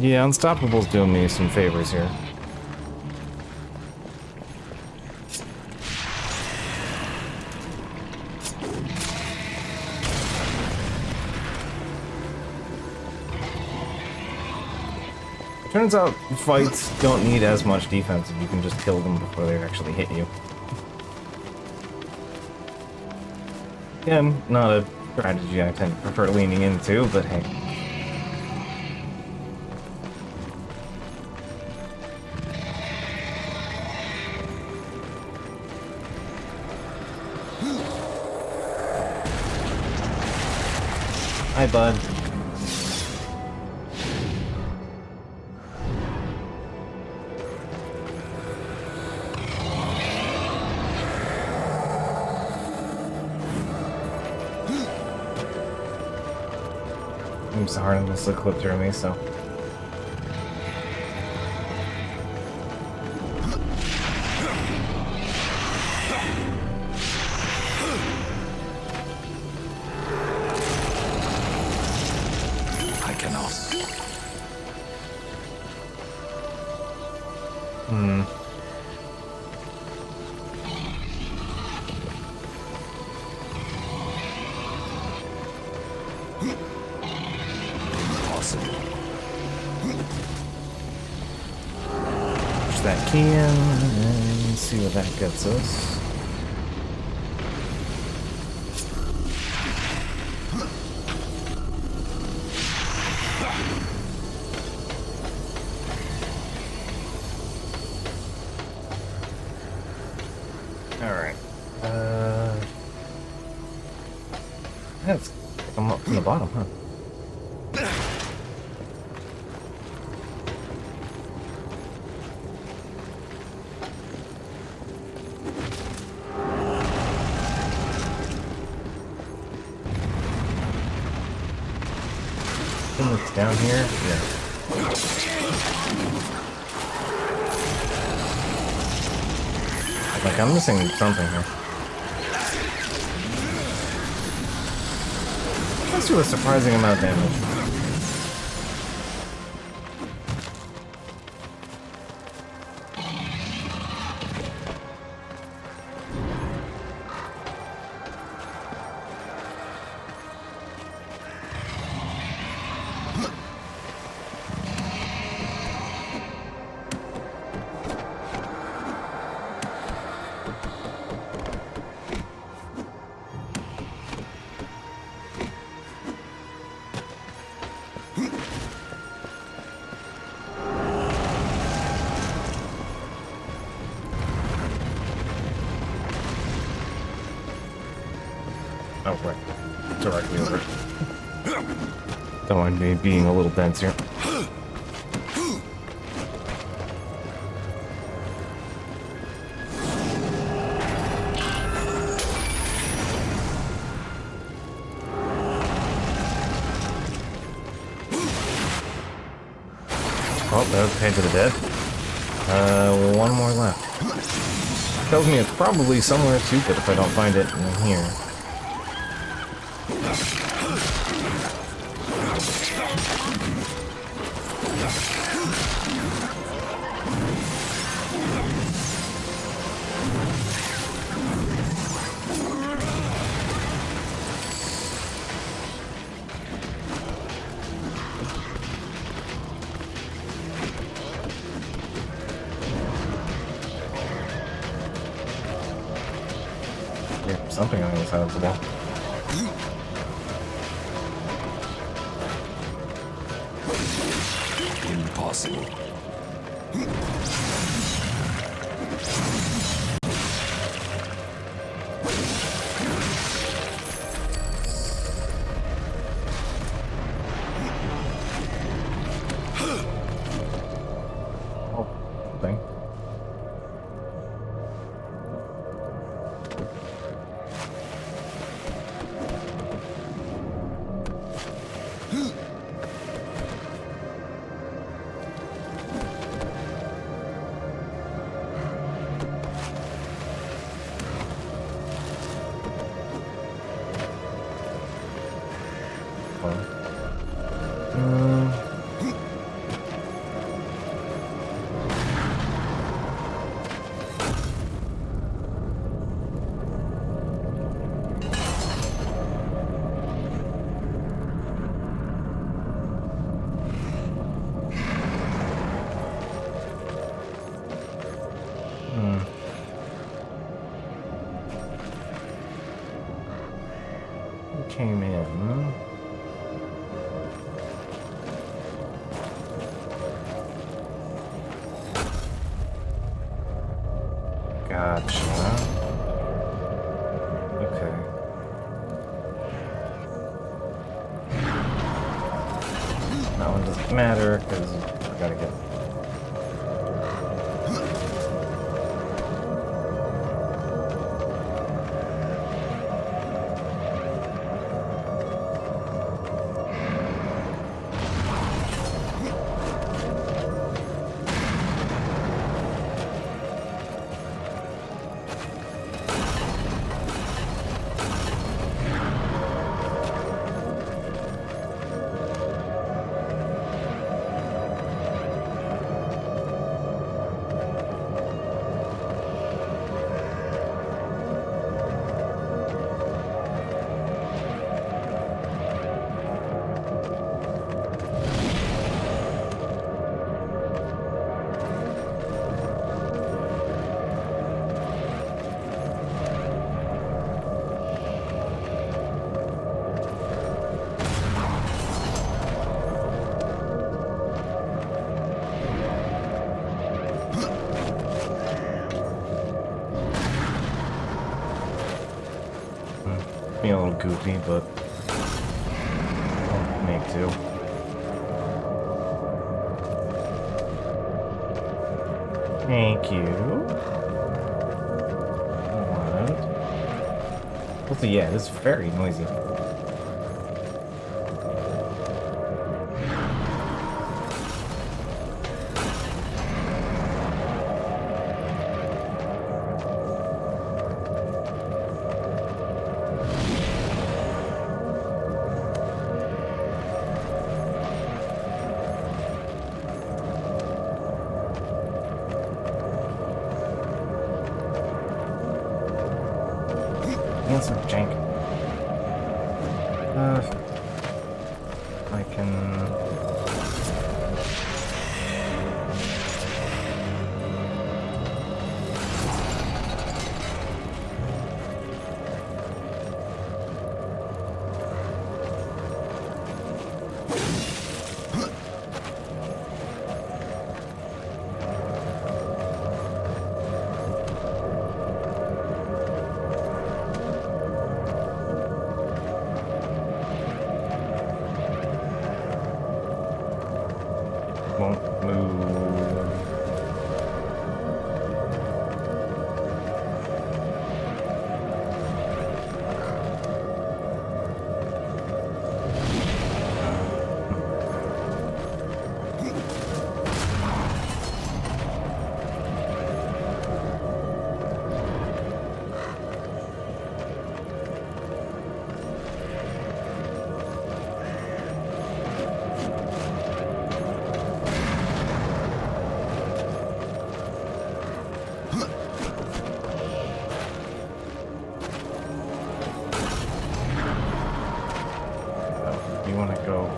Yeah, Unstoppable's doing me some favors here. Turns out fights don't need as much defense if you can just kill them before they actually hit you. Again, not a strategy I tend to prefer leaning into, but hey. Hi, bud. Seems harmless clip through me, so. I cannot. Impossible. Push that key in and see what that gets us. Alright. Let's come up from the bottom, huh? It's down here? Yeah. Like, I'm missing something here. Let's do a surprising amount of damage. Oh, right. Directly over. Don't mind me being a little dense here. Oh, that was paid to the dead. One more left. Tells me it's probably somewhere stupid if I don't find it in here. Yeah, something on the other side of the wall. Impossible. Oh, thing. came in. Gotcha. Okay. That one doesn't matter because I gotta get. A little goofy, but I'll make do. Thank you. What? Also, yeah, this is very noisy. Some jank. I can. Won't move. You want to go?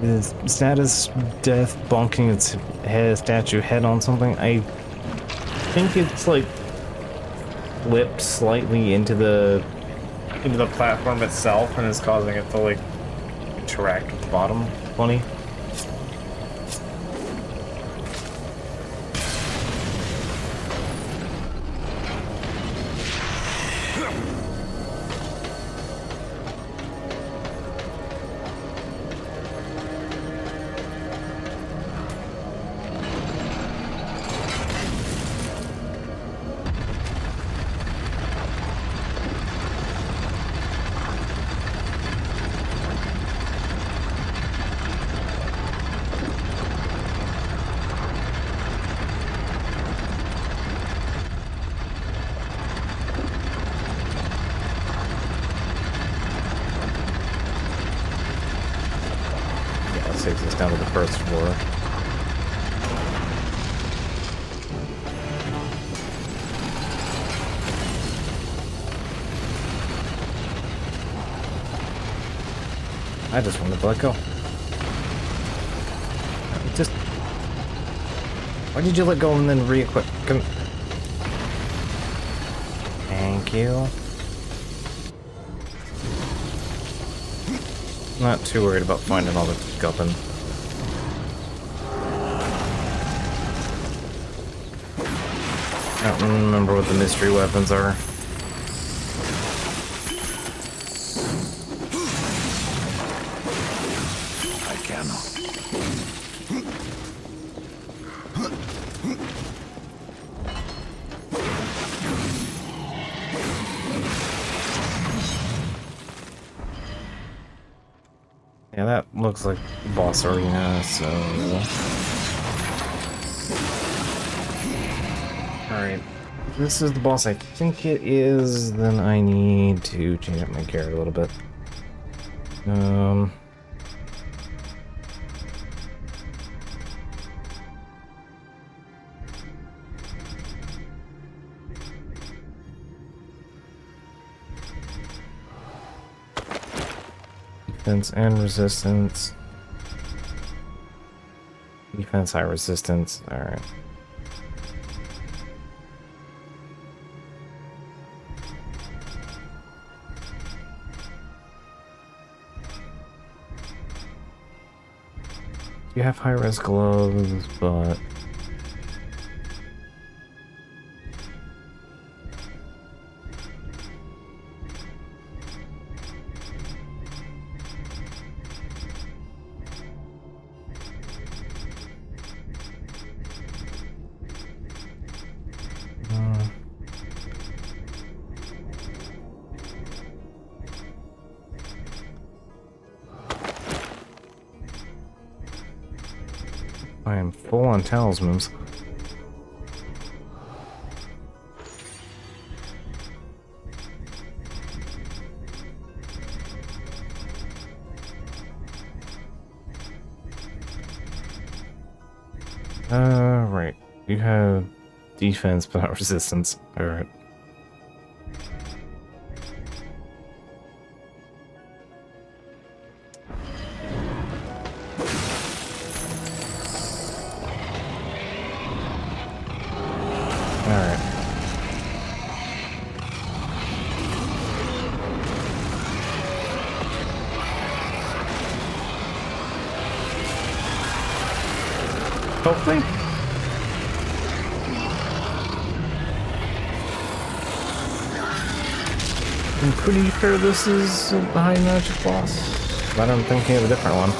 Is status death bonking its statue head on something? I think it's like flipped slightly into the platform itself and is causing it to like interact with the bottom funny. takes us down to the first floor. I just wanted to let go. Just... Why did you let go and then re-equip? Come... Thank you. Not too worried about finding all the gubbin. I don't remember what the mystery weapons are. I cannot. Yeah, that looks like boss arena, so... Alright. If this is the boss I think it is, then I need to change up my gear a little bit. Defense and resistance. Defense, high resistance. Alright. You have high-res gloves, but... I am full on talismans. Right. You have defense but not resistance. Alright. Hopefully. I'm pretty sure this is a high magic boss, but I'm thinking of a different one.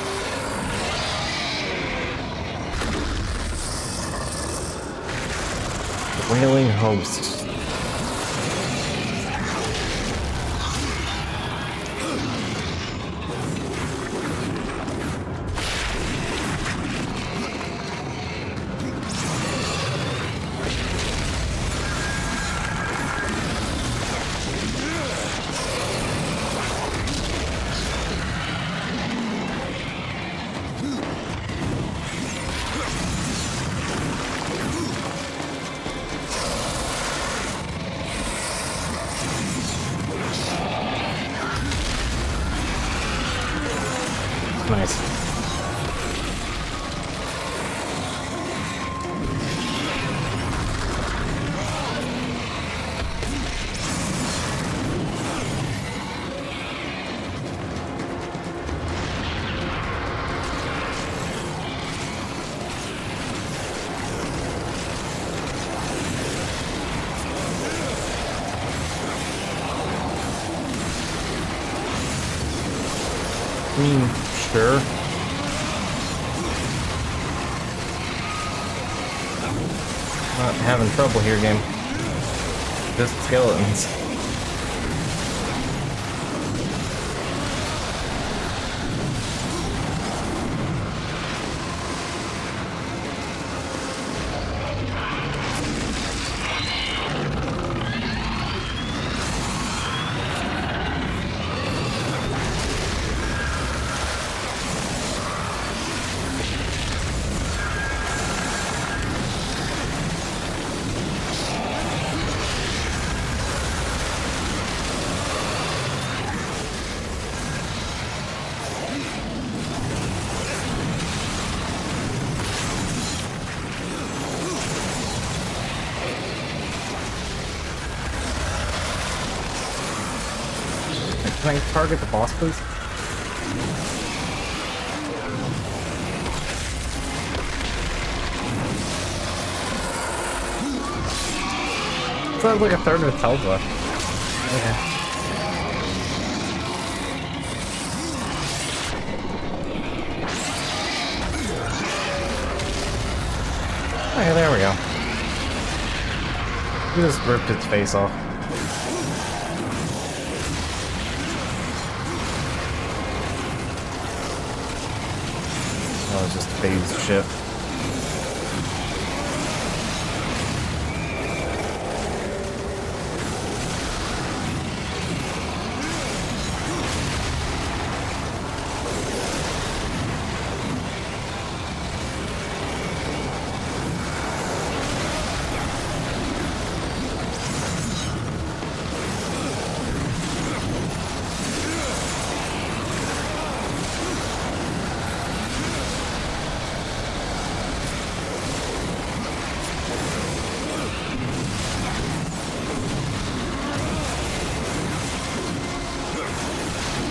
Wailing Host. Nice. Sure. Not having trouble here, game. Just skeletons. Can I target the boss, please? Sounds like a third of its health left. Okay. Okay, there we go. We just ripped its face off. That was just phased shit.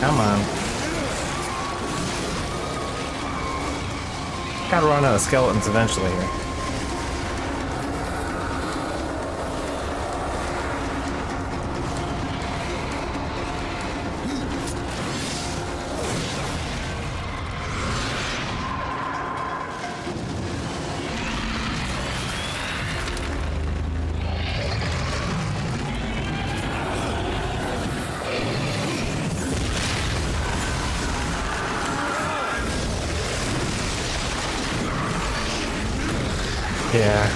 Come on. Gotta run out of skeletons eventually here. Yeah.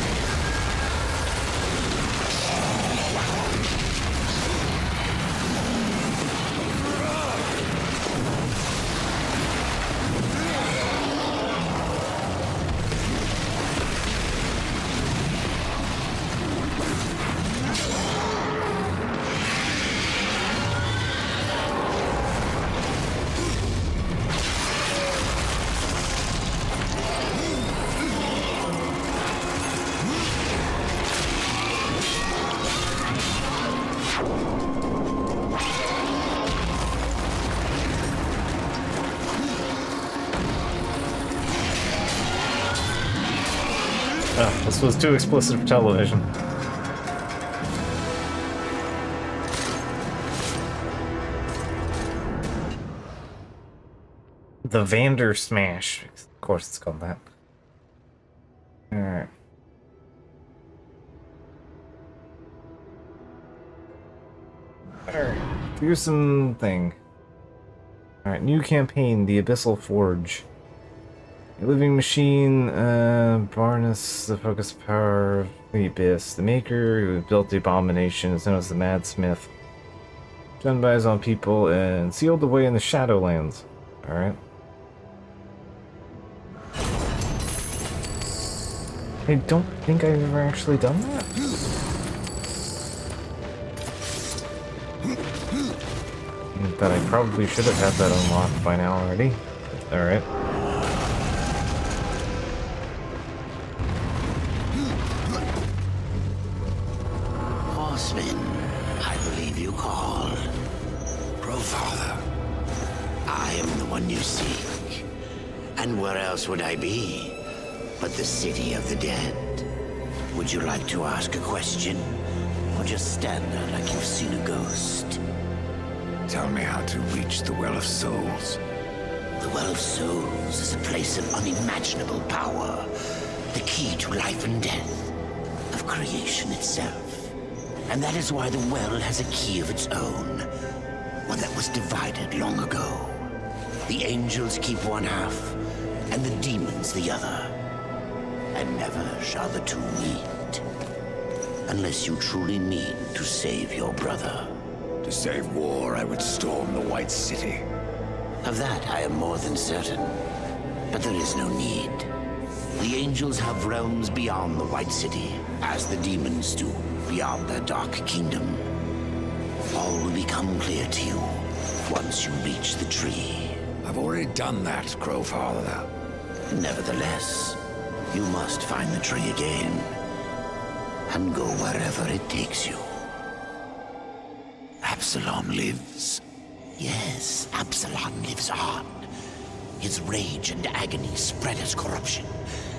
This was too explicit for television. The Vander Smash. Of course it's called that. Alright. Alright. Fearsome thing. Alright, new campaign, The Abyssal Forge. A living machine, harness the focus power of the Abyss. The maker who built the abomination is known as the Mad Smith. Done by his own people and sealed away in the Shadowlands. Alright. I don't think I've ever actually done that. But I probably should have had that unlocked by now already. Alright. Horseman, I believe you called. Growfather, I am the one you seek. And where else would I be but the city of the dead? Would you like to ask a question? Or just stand there like you've seen a ghost? tell me how to reach the Well of Souls. The Well of Souls is a place of unimaginable power. The key to life and death, of creation itself. And that is why the well has a key of its own, one that was divided long ago. The angels keep one half, and the demons the other. And never shall the two meet. Unless you truly mean to save your brother. To save war, I would storm the White City. Of that I am more than certain. But there is no need. The angels have realms beyond the White City, as the demons do beyond their dark kingdom. All will become clear to you once you reach the tree. I've already done that, Growfather. Nevertheless, you must find the tree again, and go wherever it takes you. Absalom lives. Yes, Absalom lives on. His rage and agony spread as corruption,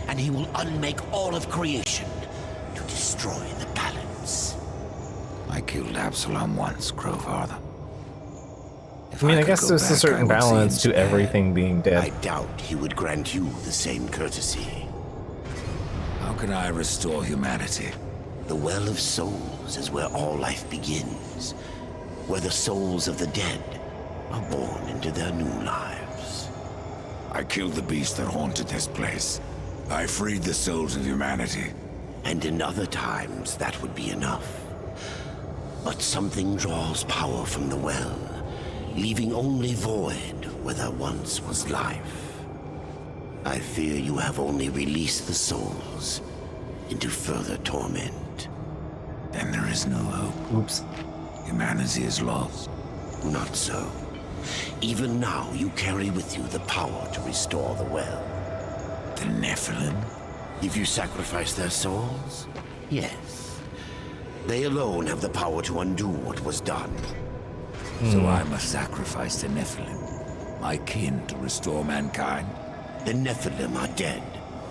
and he will unmake all of creation to destroy the balance. I killed Absalom once, Crowfather. If I mean, I could guess go there's a back, I certain would see him balance to spared. everything being I dead. doubt he would grant you the same courtesy. How can I restore humanity? The Well of Souls is where all life begins, where the souls of the dead are born into their new lives. I killed the beast that haunted this place. I freed the souls of humanity. And in other times, that would be enough. But something draws power from the well, leaving only void where there once was life. I fear you have only released the souls into further torment. Then there is no hope. Oops. Humanity is lost. Not so. Even now, you carry with you the power to restore the well. The Nephilim? If you sacrifice their souls, yes. They alone have the power to undo what was done. So I must sacrifice the Nephilim, my kin, to restore mankind? The Nephilim are dead,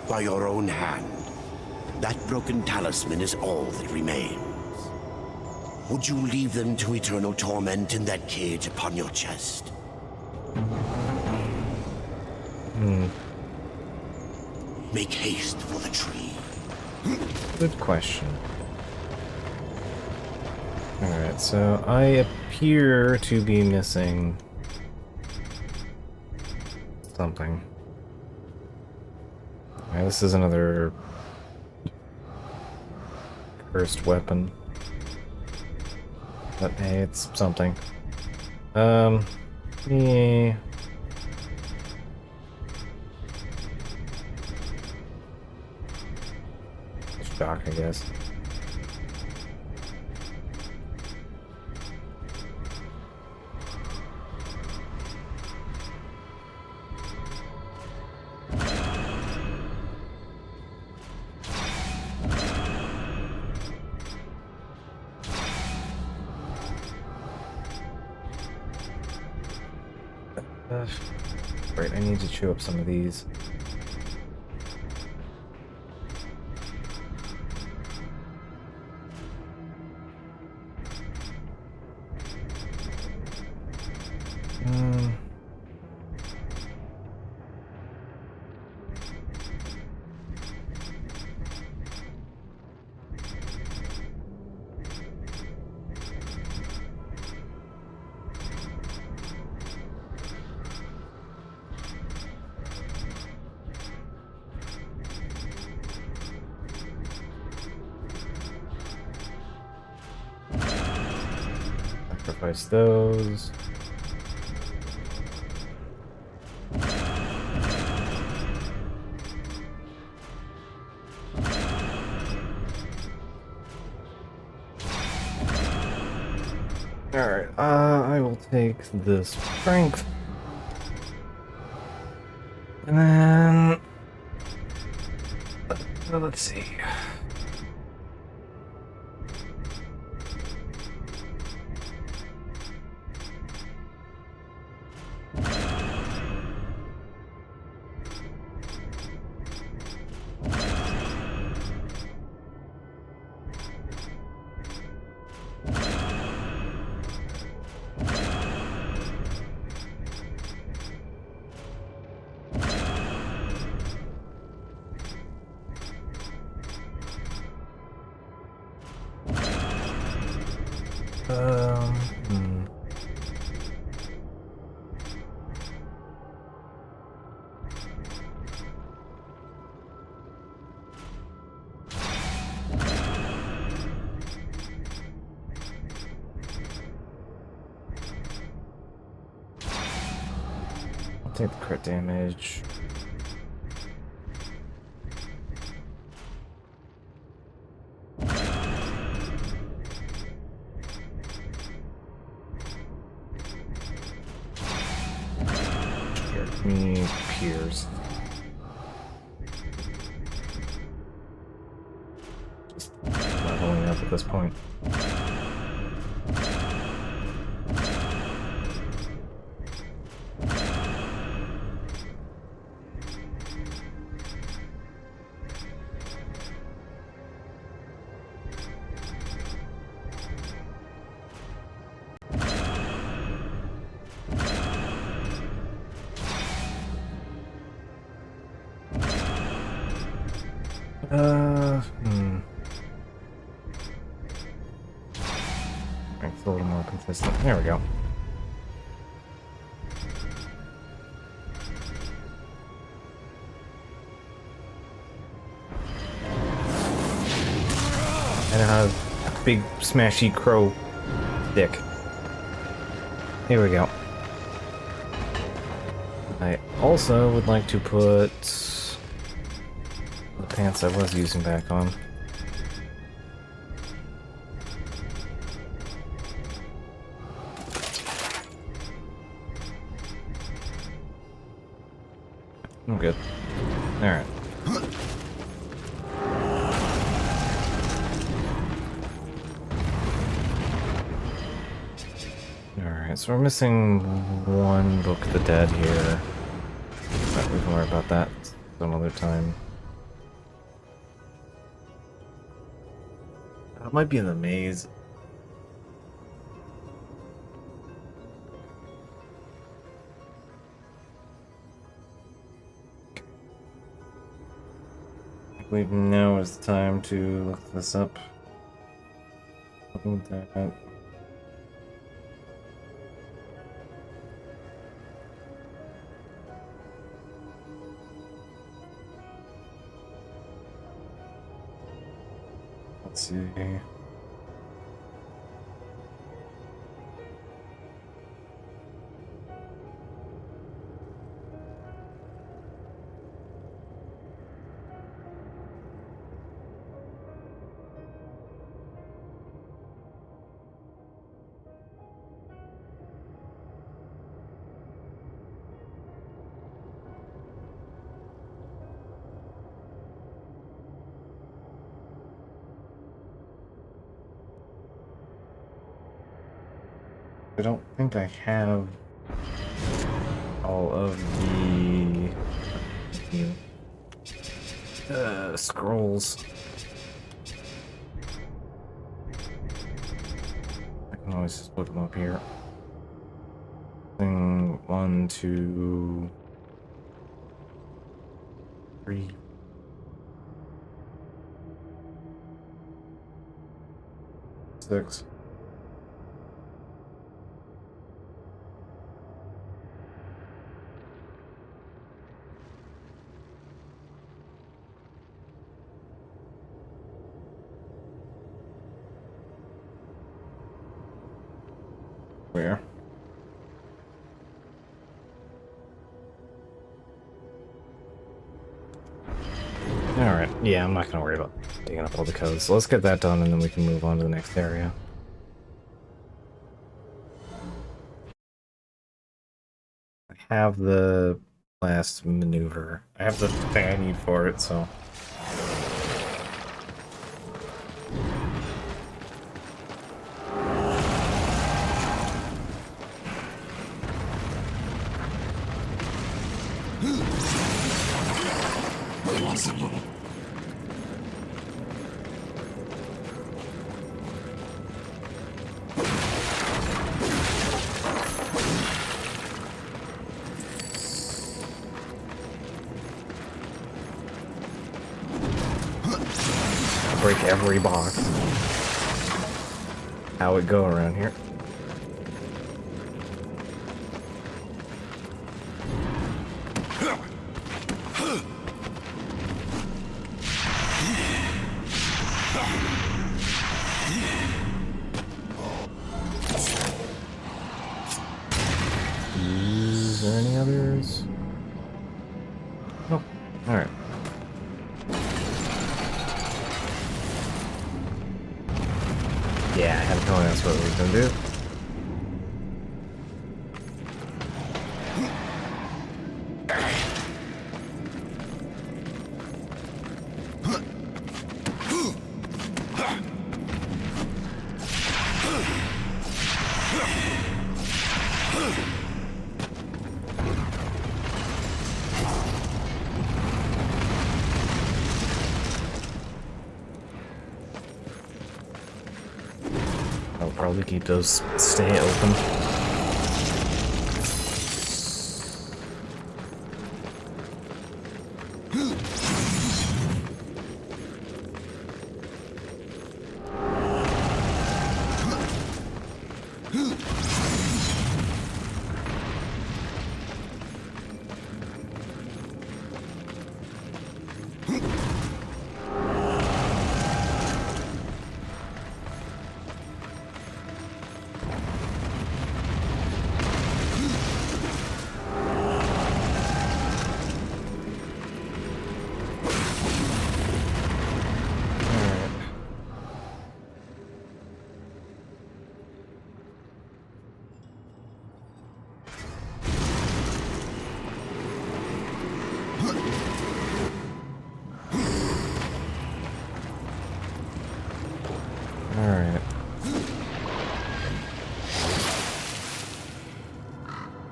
by your own hand. That broken talisman is all that remains. Would you leave them to eternal torment in that cage upon your chest? Make haste for the tree. Good question. Alright, so I appear to be missing something. Alright, this is another cursed weapon. But hey, it's something. Yeah. Shock, I guess. Right, I need to chew up some of these. Sacrifice those. Alright, I will take this strength. And then... let's see. Hmm. I'll take the crit damage. Me peers. Just leveling up at this point. Hmm. It's a little more consistent. There we go. And a big smashy crow stick. Here we go. I also would like to put the pants I was using back on. I'm good. Alright. Alright, so we're missing one Book of the Dead here. But we can worry about that some other time. That might be in the maze. I believe now is the time to look this up. Look at that. Let's see. I don't think I have all of the scrolls. I can always just look them up here. Thing 1, 2, 3. Six. Where? Alright, yeah, I'm not gonna worry about digging up all the codes. So let's get that done and then we can move on to the next area. I have the last maneuver. I have the thing I need for it, so... Possible. Break every box. How it go around here? Is there any others? Nope. Alright. Yeah, I had a feeling that's what we were gonna do. I'll probably keep those stay open.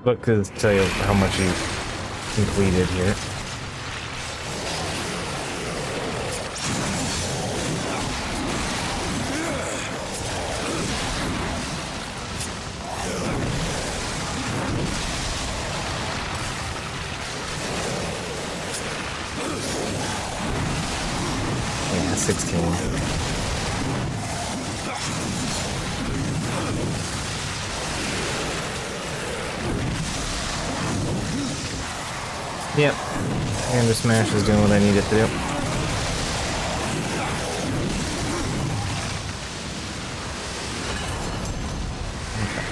but to tell you how much you completed here. Yeah, 16. Yep, and the smash is doing what I need it to do. Okay.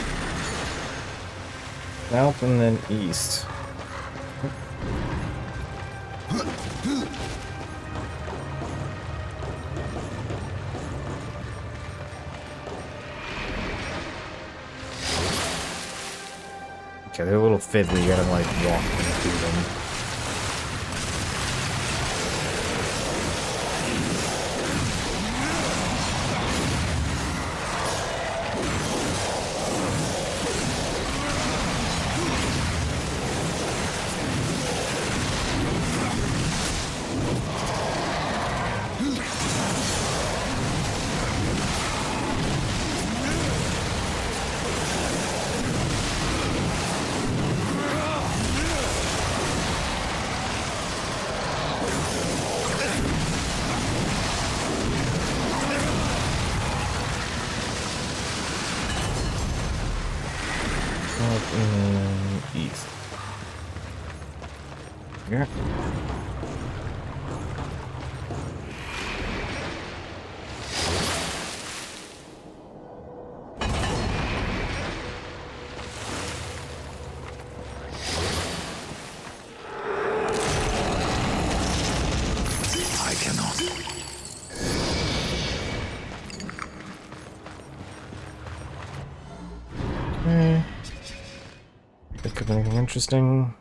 South and then east. Okay, they're a little fiddly, you gotta like walk through them. North and east. Here. I cannot. Okay. Think of anything interesting?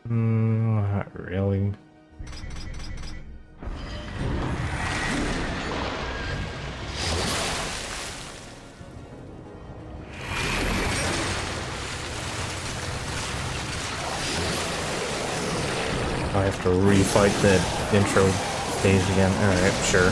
Not really. I have to refight the intro stage again. Alright, sure.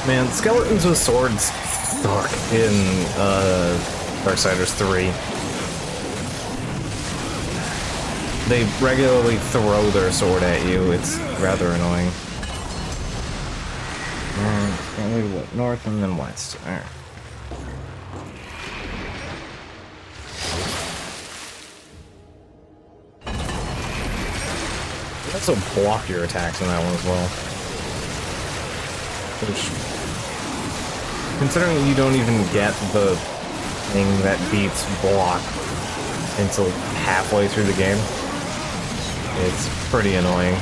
Man, skeletons with swords suck in Darksiders 3. They regularly throw their sword at you. It's rather annoying. Can't leave what? North and then west. Alright. You also block your attacks in that one as well. Which, considering you don't even get the thing that beats block until halfway through the game, it's pretty annoying.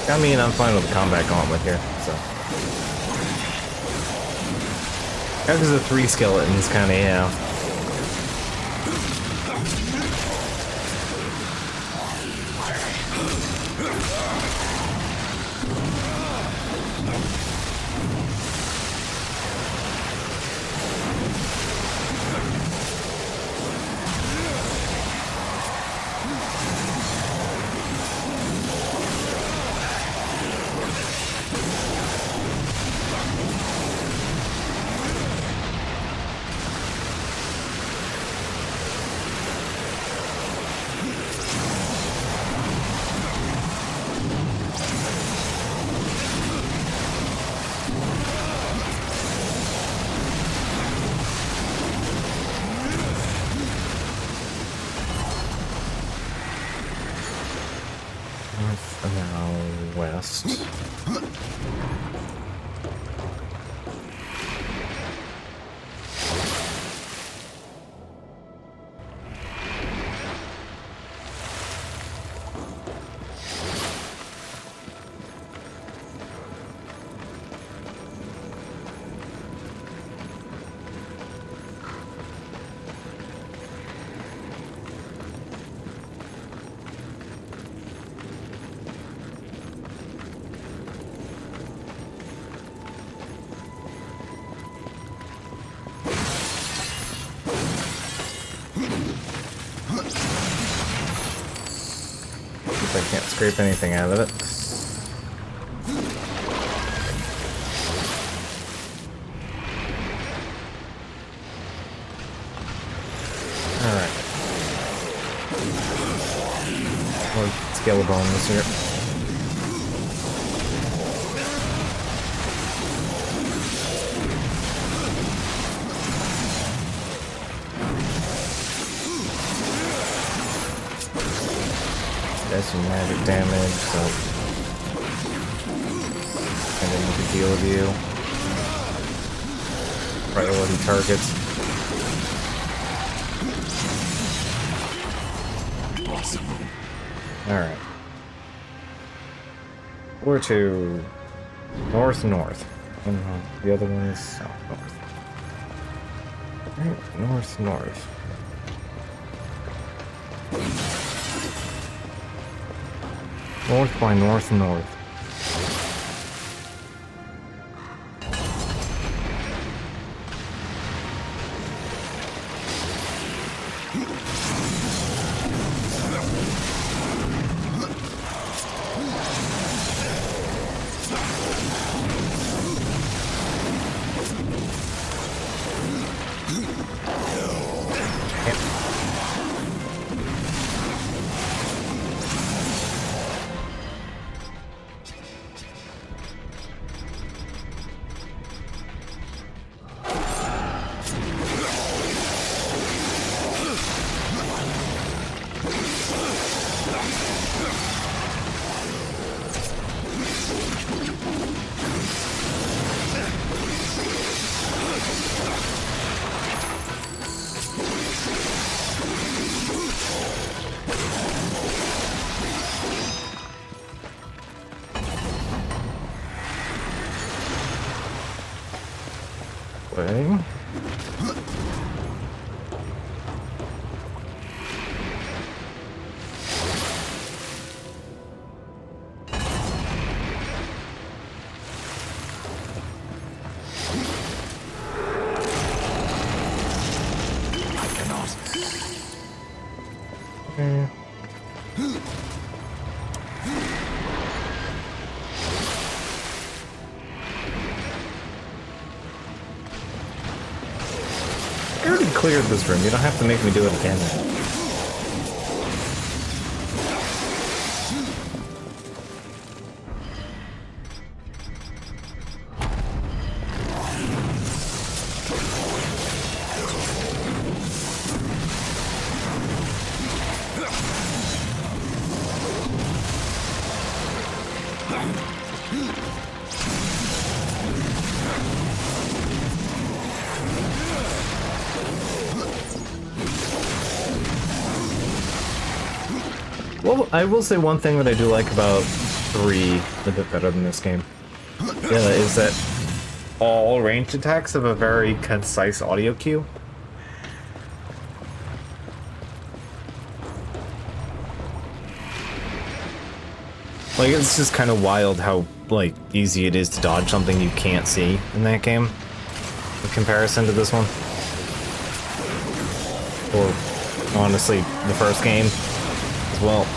I mean, I'm fine with the combat gauntlet here, so. Because the 3 skeletons, kinda, yeah. Now west. since I can't scrape anything out of it. Alright. More scale bones here. That's some magic damage, so I didn't make a deal with you. Priority targets. Alright. We're to north. And the other one is south-north. Alright, north. North by north. Way. Okay. I already cleared this room. You don't have to make me do it again. Well, I will say one thing that I do like about 3 a bit better than this game. Is that all ranged attacks have a very concise audio cue. Like, it's just kind of wild how, like, easy it is to dodge something you can't see in that game in comparison to this one. Or, honestly, the first game as well.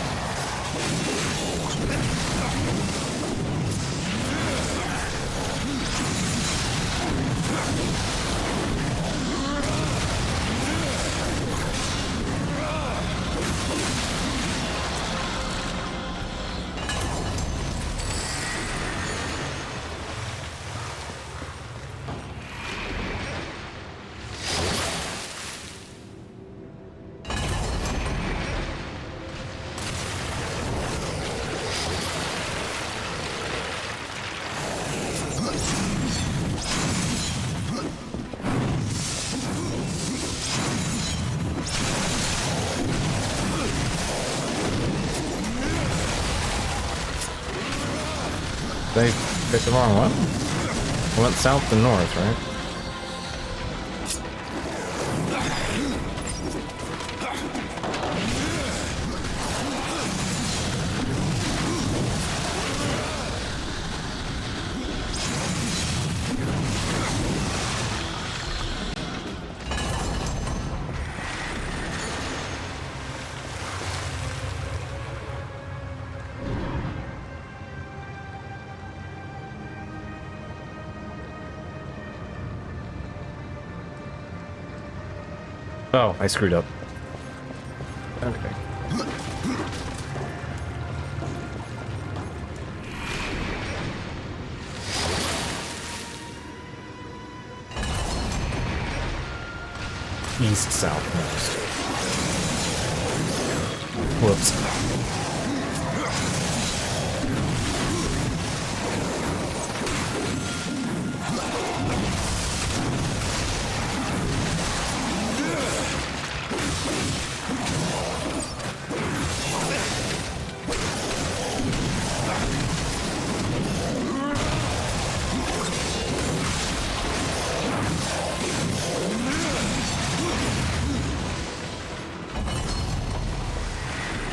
They picked the wrong one? I went south to north, right? Oh, I screwed up. Okay. East southmost. Whoops.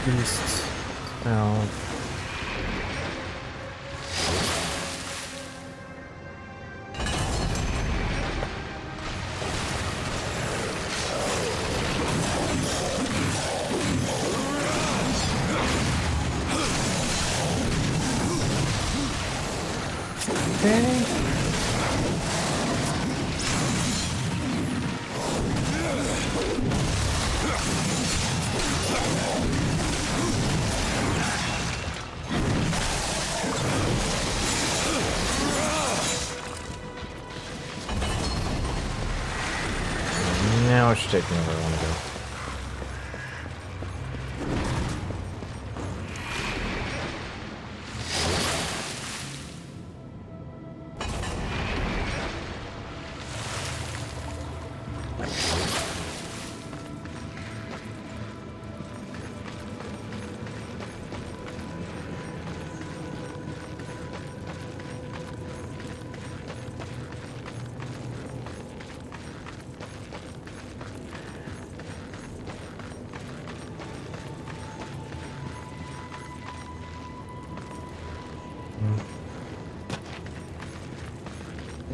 East, south. Okay. Now I should take me where I want to go.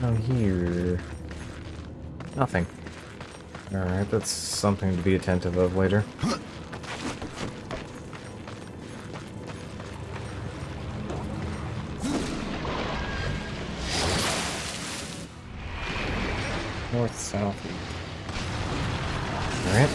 Down here. Nothing. Alright, that's something to be attentive of later. North, south. Alright.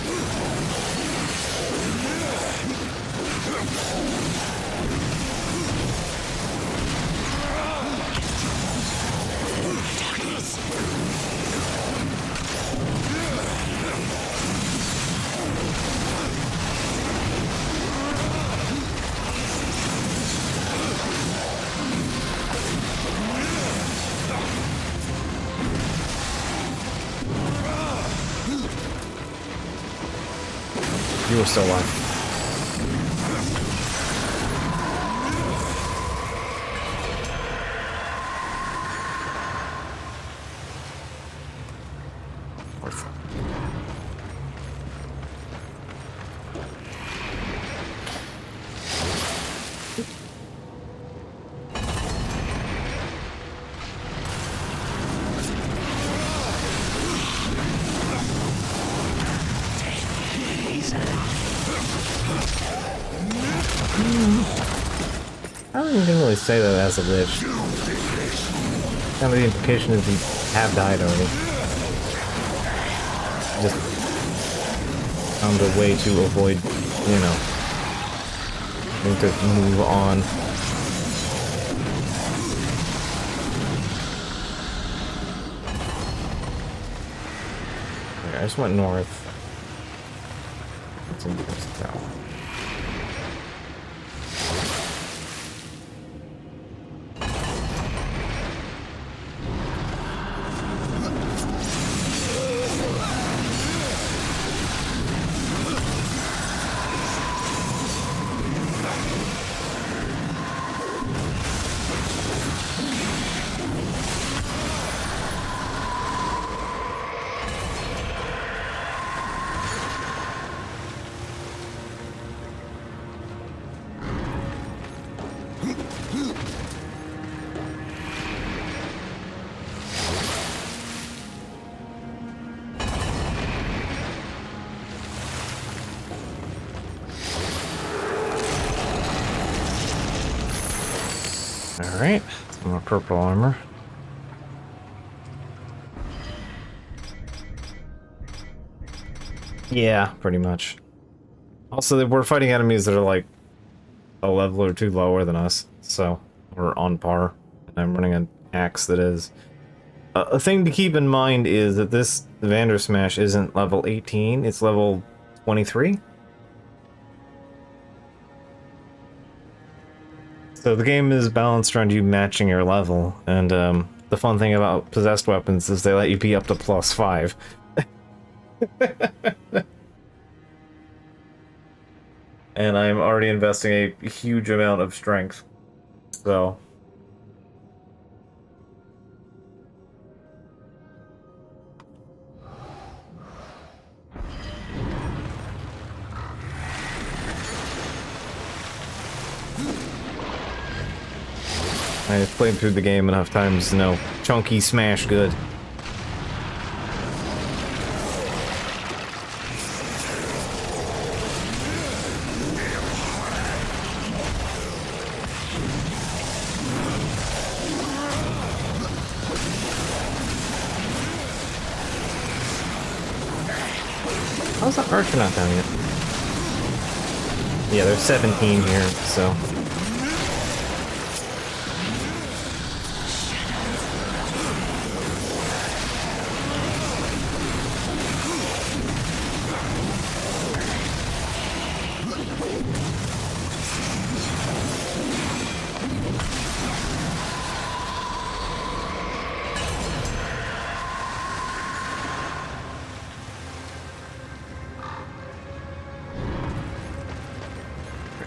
You were still alive. North. I don't even really say that as a lich. Kind of the implication is you have died already. Just found a way to avoid, you know, having to move on. Okay, I just went north. What's in the south? Alright, some more purple armor. Yeah, pretty much. Also, we're fighting enemies that are like a level or two lower than us, so we're on par. And I'm running an axe that is. A thing to keep in mind is that this Vandersmash isn't level 18, it's level 23. So the game is balanced around you matching your level, and the fun thing about possessed weapons is they let you be up to +5. And I'm already investing a huge amount of strength, so... I've played through the game enough times to know chunky smash good. How's that archer not down yet? Yeah, there's 17 here, so...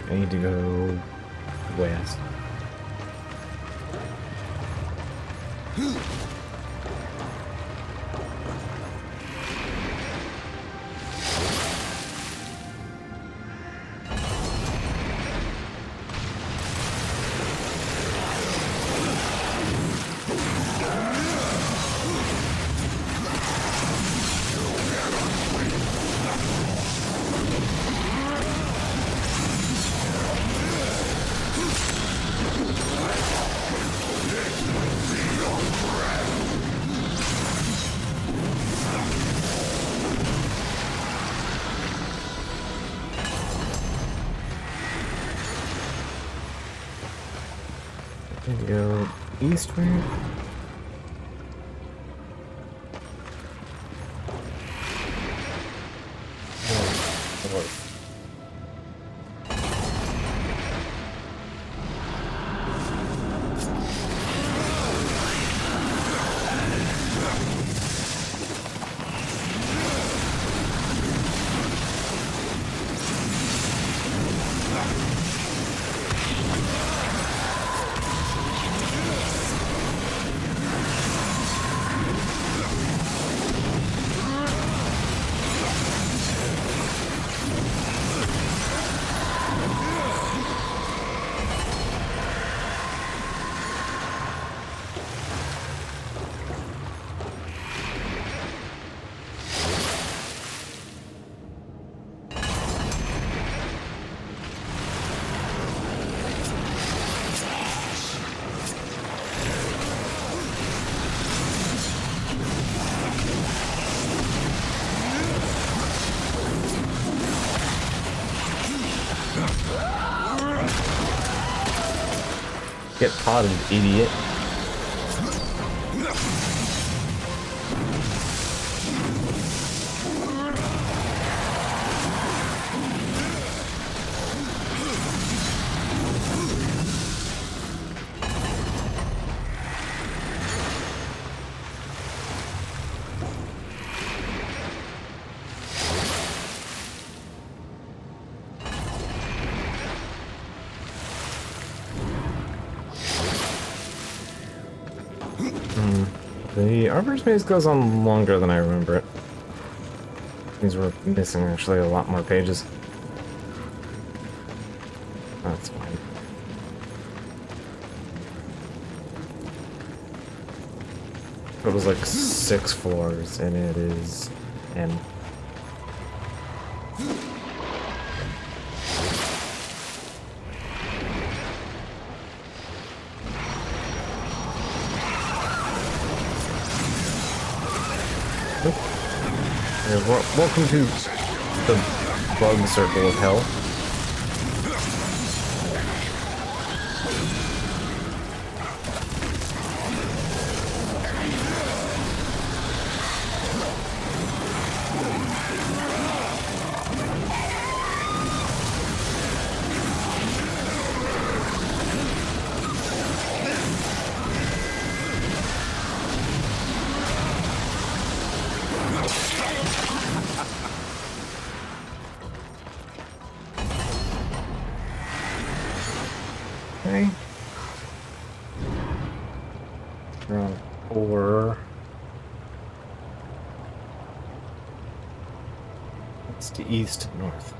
I need to go west. Go eastward. North. Get potted, idiot. The Arbor's Maze goes on longer than I remember it. These were missing actually a lot more pages. That's fine. It was like 6 floors and it is 10. Welcome to the bug circle of hell. Okay. We're on 4. It's to east, north.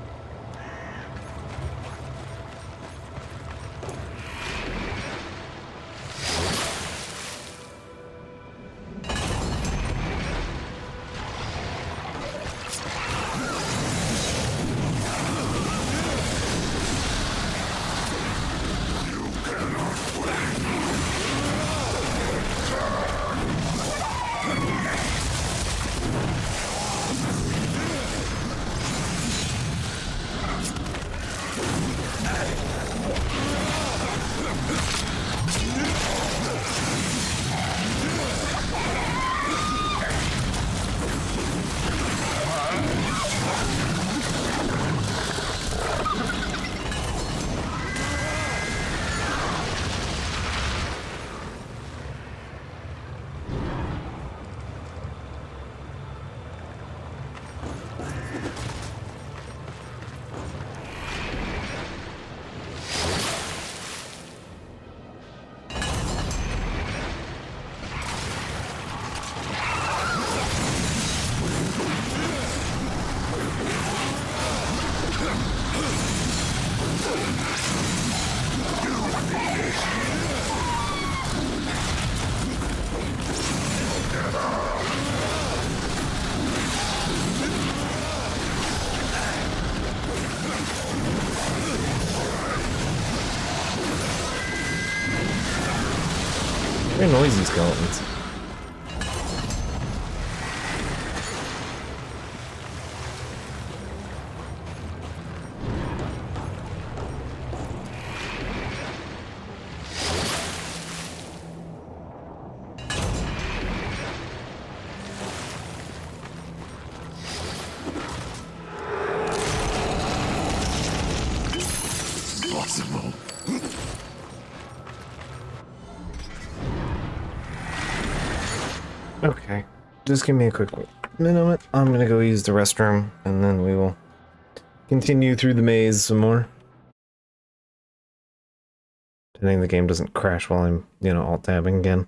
Very noisy skeletons. Possible. Okay, just give me a quick minute. I'm gonna go use the restroom, and then we will continue through the maze some more. I think the game doesn't crash while I'm, alt-tabbing again.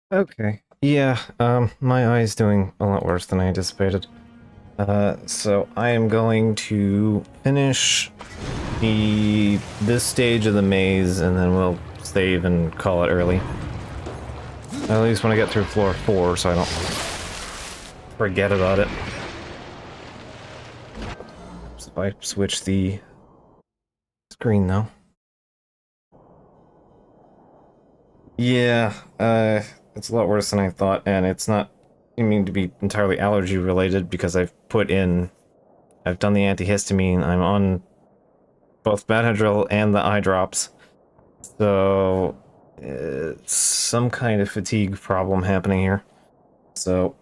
Okay. Yeah, my eye's doing a lot worse than I anticipated. So I am going to finish this stage of the maze, and then we'll save and call it early. I at least want to get through floor 4 so I don't forget about it. So if I switch the screen though. Yeah, it's a lot worse than I thought, and it's not to be entirely allergy related because I've done the antihistamine, I'm on both Benadryl and the eye drops. So, it's some kind of fatigue problem happening here. So,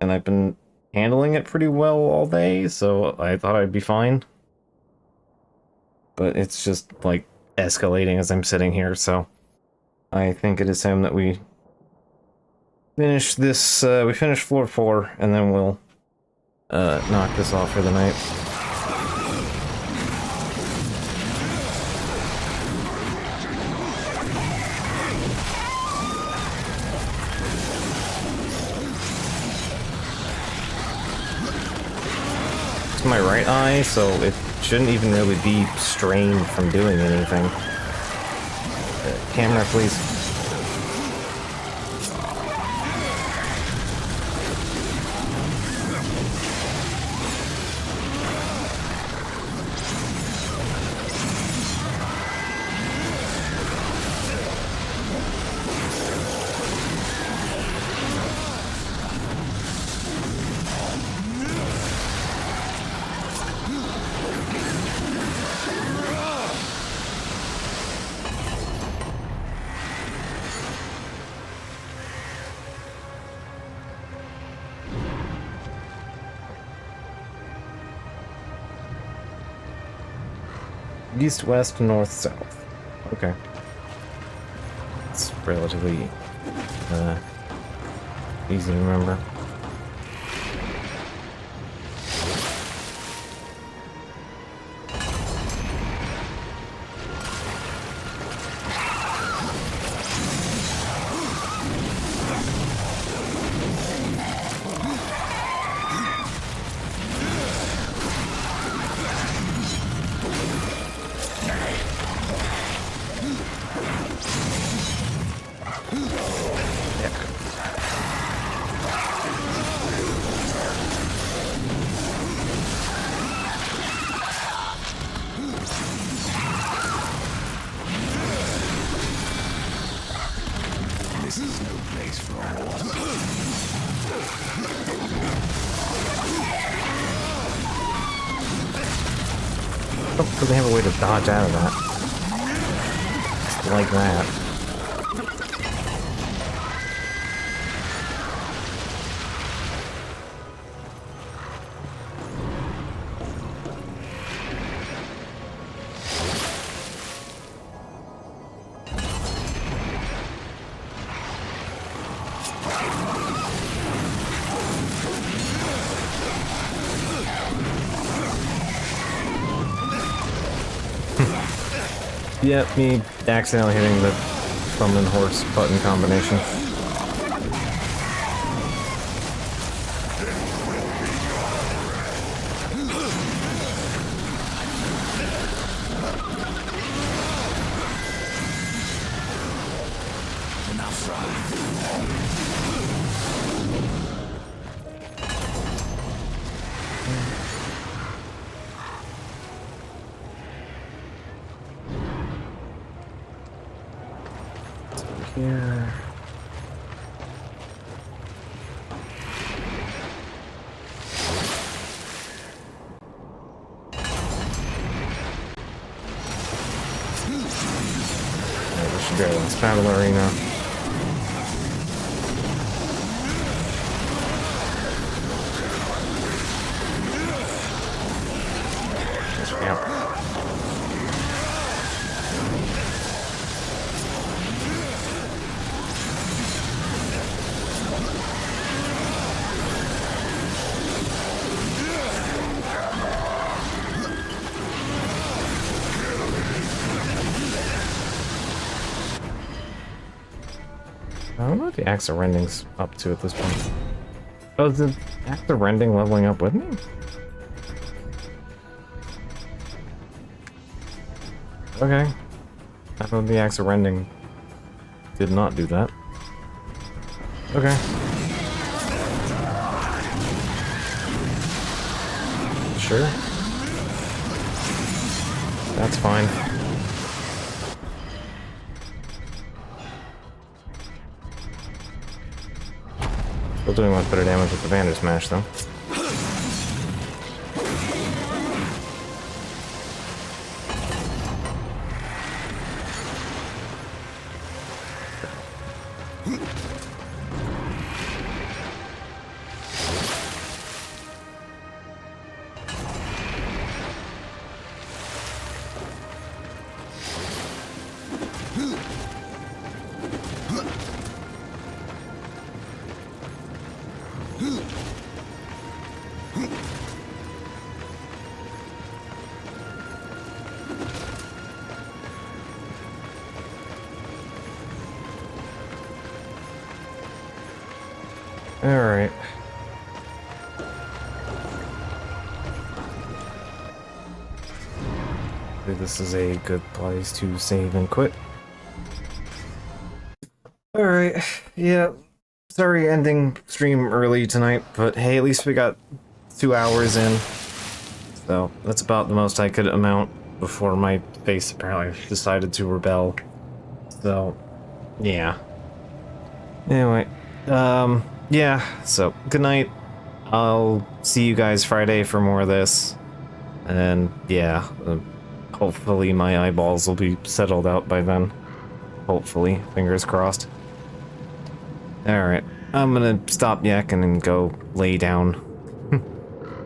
and I've been handling it pretty well all day, so I thought I'd be fine. But it's just, like, escalating as I'm sitting here, so I think it is time that we finish this, we finish floor 4, and then we'll, knock this off for the night. It's my right eye, so it shouldn't even really be strained from doing anything. Camera, please. East, west, north, south. Okay. It's relatively easy to remember. Oh, do they have a way to dodge out of that? Just like that. Yep, me accidentally hitting the thumb and horse button combination. Here. Alright, we should go to this battle arena. Yep. I don't know what the Axe of Rending's up to at this point. Oh, is the Axe of Rending leveling up with me? Okay. I thought the Axe of Rending did not do that. Okay. Sure. That's fine. Still doing much better damage with the Vander Smash, though. Alright. This is a good place to save and quit. Alright, yeah. Sorry ending stream early tonight, but hey, at least we got 2 hours in. So, that's about the most I could amount before my face apparently decided to rebel. So, yeah. Anyway, yeah, so good night. I'll see you guys Friday for more of this. And yeah, hopefully my eyeballs will be settled out by then. Hopefully, fingers crossed. Alright, I'm gonna stop yakking and go lay down.